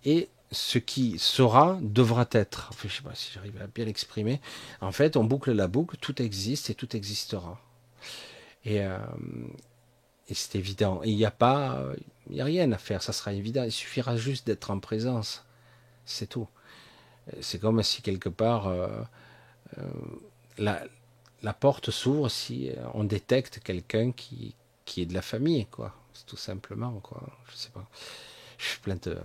et ce qui sera devra être. Enfin, je ne sais pas si j'arrive à bien l'exprimer. En fait, on boucle la boucle, tout existe et tout existera. Et c'est évident. Il n'y a rien à faire, ça sera évident. Il suffira juste d'être en présence. C'est tout. C'est comme si quelque part la porte s'ouvre si on détecte quelqu'un qui est de la famille, quoi. C'est tout simplement, quoi. Je sais pas. Je suis plein de...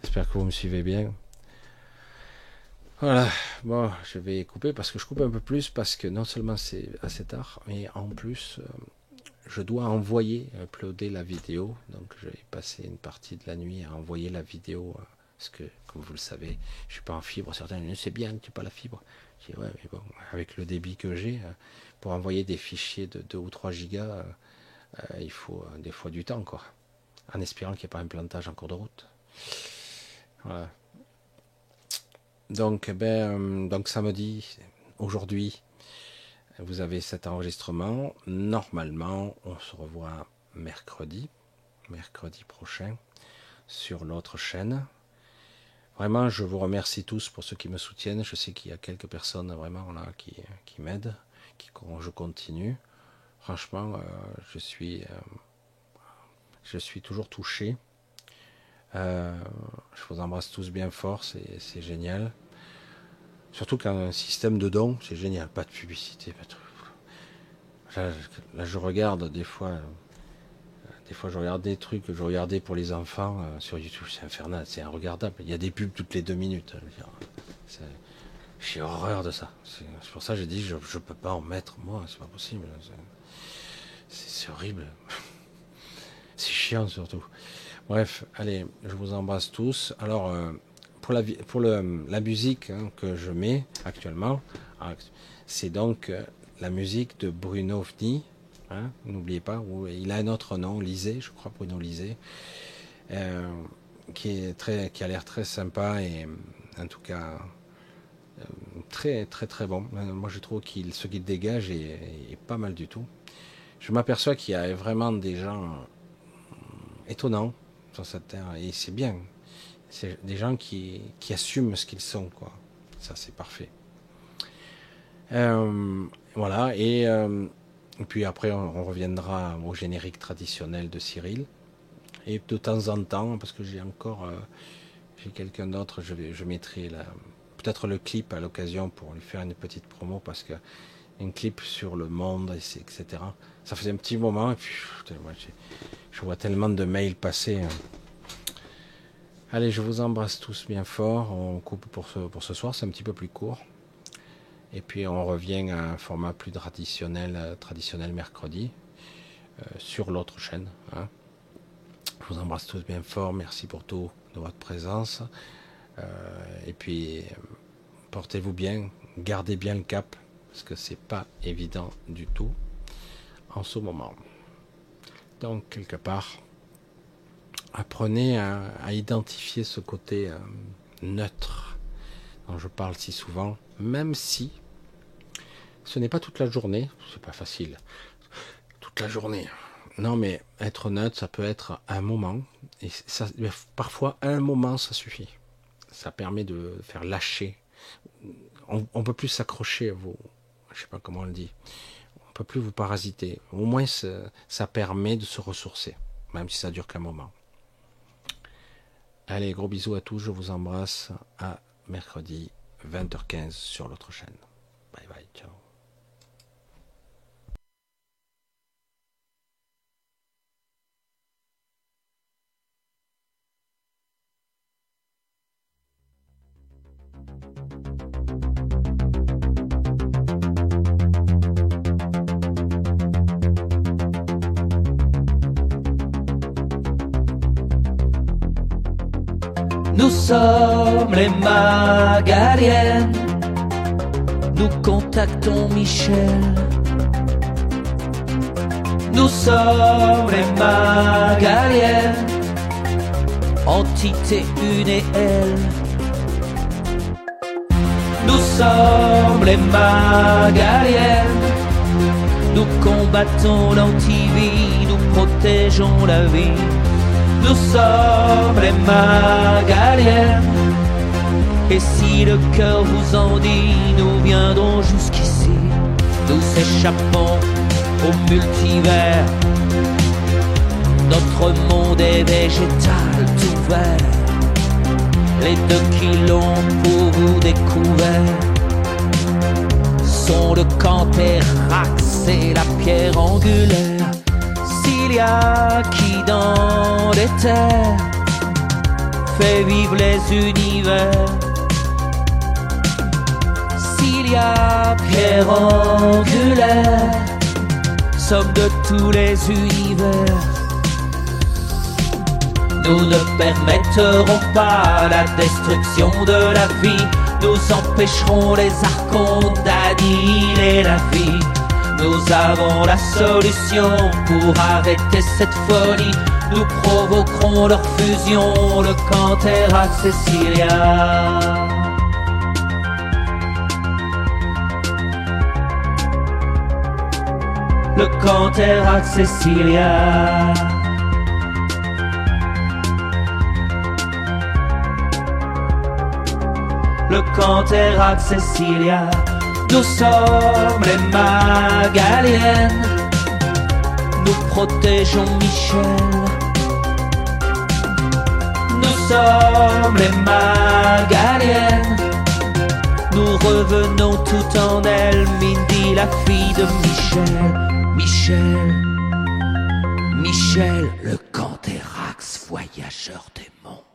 J'espère que vous me suivez bien. Voilà. Bon, je vais couper parce que je coupe un peu plus parce que non seulement c'est assez tard, mais en plus je dois uploader la vidéo. Donc je vais passer une partie de la nuit à envoyer la vidéo. Parce que, comme vous le savez, je suis pas en fibre. Certains disent c'est bien que tu n'aies pas la fibre. Je dis ouais, mais bon, avec le débit que j'ai, pour envoyer des fichiers de 2 ou 3 gigas, il faut des fois du temps, quoi. En espérant qu'il n'y ait pas un plantage en cours de route. Voilà. Donc samedi, aujourd'hui, vous avez cet enregistrement. Normalement, on se revoit mercredi prochain, sur l'autre chaîne. Vraiment, je vous remercie tous pour ceux qui me soutiennent. Je sais qu'il y a quelques personnes vraiment là qui m'aident, je continue. Franchement, je suis toujours touché. Je vous embrasse tous bien fort, c'est génial. Surtout qu'un un système de dons, c'est génial. Pas de publicité, pas de truc. Là, je regarde des fois je regarde des trucs que je regardais pour les enfants sur YouTube, c'est infernal, c'est regardable. Il y a des pubs toutes les 2 minutes. J'ai horreur de ça. C'est pour ça que j'ai dit je peux pas en mettre, moi, c'est pas possible. C'est horrible. C'est chiant surtout. Bref, allez, je vous embrasse tous. Alors, pour la musique que je mets actuellement, c'est donc la musique de Bruno Vni. N'oubliez pas, il a un autre nom, Lisée, je crois, Bruno Lisée, qui a l'air très sympa et en tout cas très très très bon. Moi, je trouve ce qu'il dégage est pas mal du tout. Je m'aperçois qu'il y a vraiment des gens étonnants sur cette terre et c'est bien. C'est des gens qui assument ce qu'ils sont, quoi. Ça, c'est parfait. Voilà, et puis après, on reviendra au générique traditionnel de Cyril. Et de temps en temps, parce que j'ai quelqu'un d'autre, je mettrai peut-être le clip à l'occasion pour lui faire une petite promo, parce que un clip sur le monde, etc. Ça faisait un petit moment, et puis je vois tellement de mails passer. Allez, je vous embrasse tous bien fort. On coupe pour ce soir, c'est un petit peu plus court. Et puis on revient à un format plus traditionnel mercredi, sur l'autre chaîne. Je vous embrasse tous bien fort. Merci pour tout de votre présence. Et puis portez-vous bien, gardez bien le cap, parce que c'est pas évident du tout en ce moment. Donc quelque part, apprenez à identifier ce côté neutre dont je parle si souvent, même si ce n'est pas toute la journée, c'est pas facile, toute la journée. Non, mais être neutre, ça peut être un moment, et ça, parfois un moment, ça suffit. Ça permet de faire lâcher. On peut plus s'accrocher à vous, je sais pas comment on le dit. On peut plus vous parasiter. Au moins, ça permet de se ressourcer, même si ça dure qu'un moment. Allez, gros bisous à tous, je vous embrasse. À mercredi 20h15 sur l'autre chaîne. Bye bye, ciao. Nous sommes les Magaliennes, nous contactons Michel. Nous sommes les Magaliennes, entité une et elle. Nous sommes les Magaliennes, nous combattons l'antivie, nous protégeons la vie. Nous sommes les Magaliennes, et si le cœur vous en dit, nous viendrons jusqu'ici. Nous échappons au multivers, notre monde est végétal tout vert. Les 2 qui l'ont pour vous découvert sont le Canthérax et la pierre angulaire. S'il y a qui dans les terres fait vivre les univers, s'il y a pierre angulaire, somme de tous les univers. Nous ne permettrons pas la destruction de la vie, nous empêcherons les archons d'annihiler la vie. Nous avons la solution pour arrêter cette folie. Nous provoquerons leur fusion, le Canterac-Cecilia. Le Canterac-Cecilia. Le Canterac-Cecilia. Nous sommes les Magaliennes, nous protégeons Michel. Nous sommes les Magaliennes, nous revenons tout en elle. Mindy, la fille de Michel, le Canterac, voyageur des monts.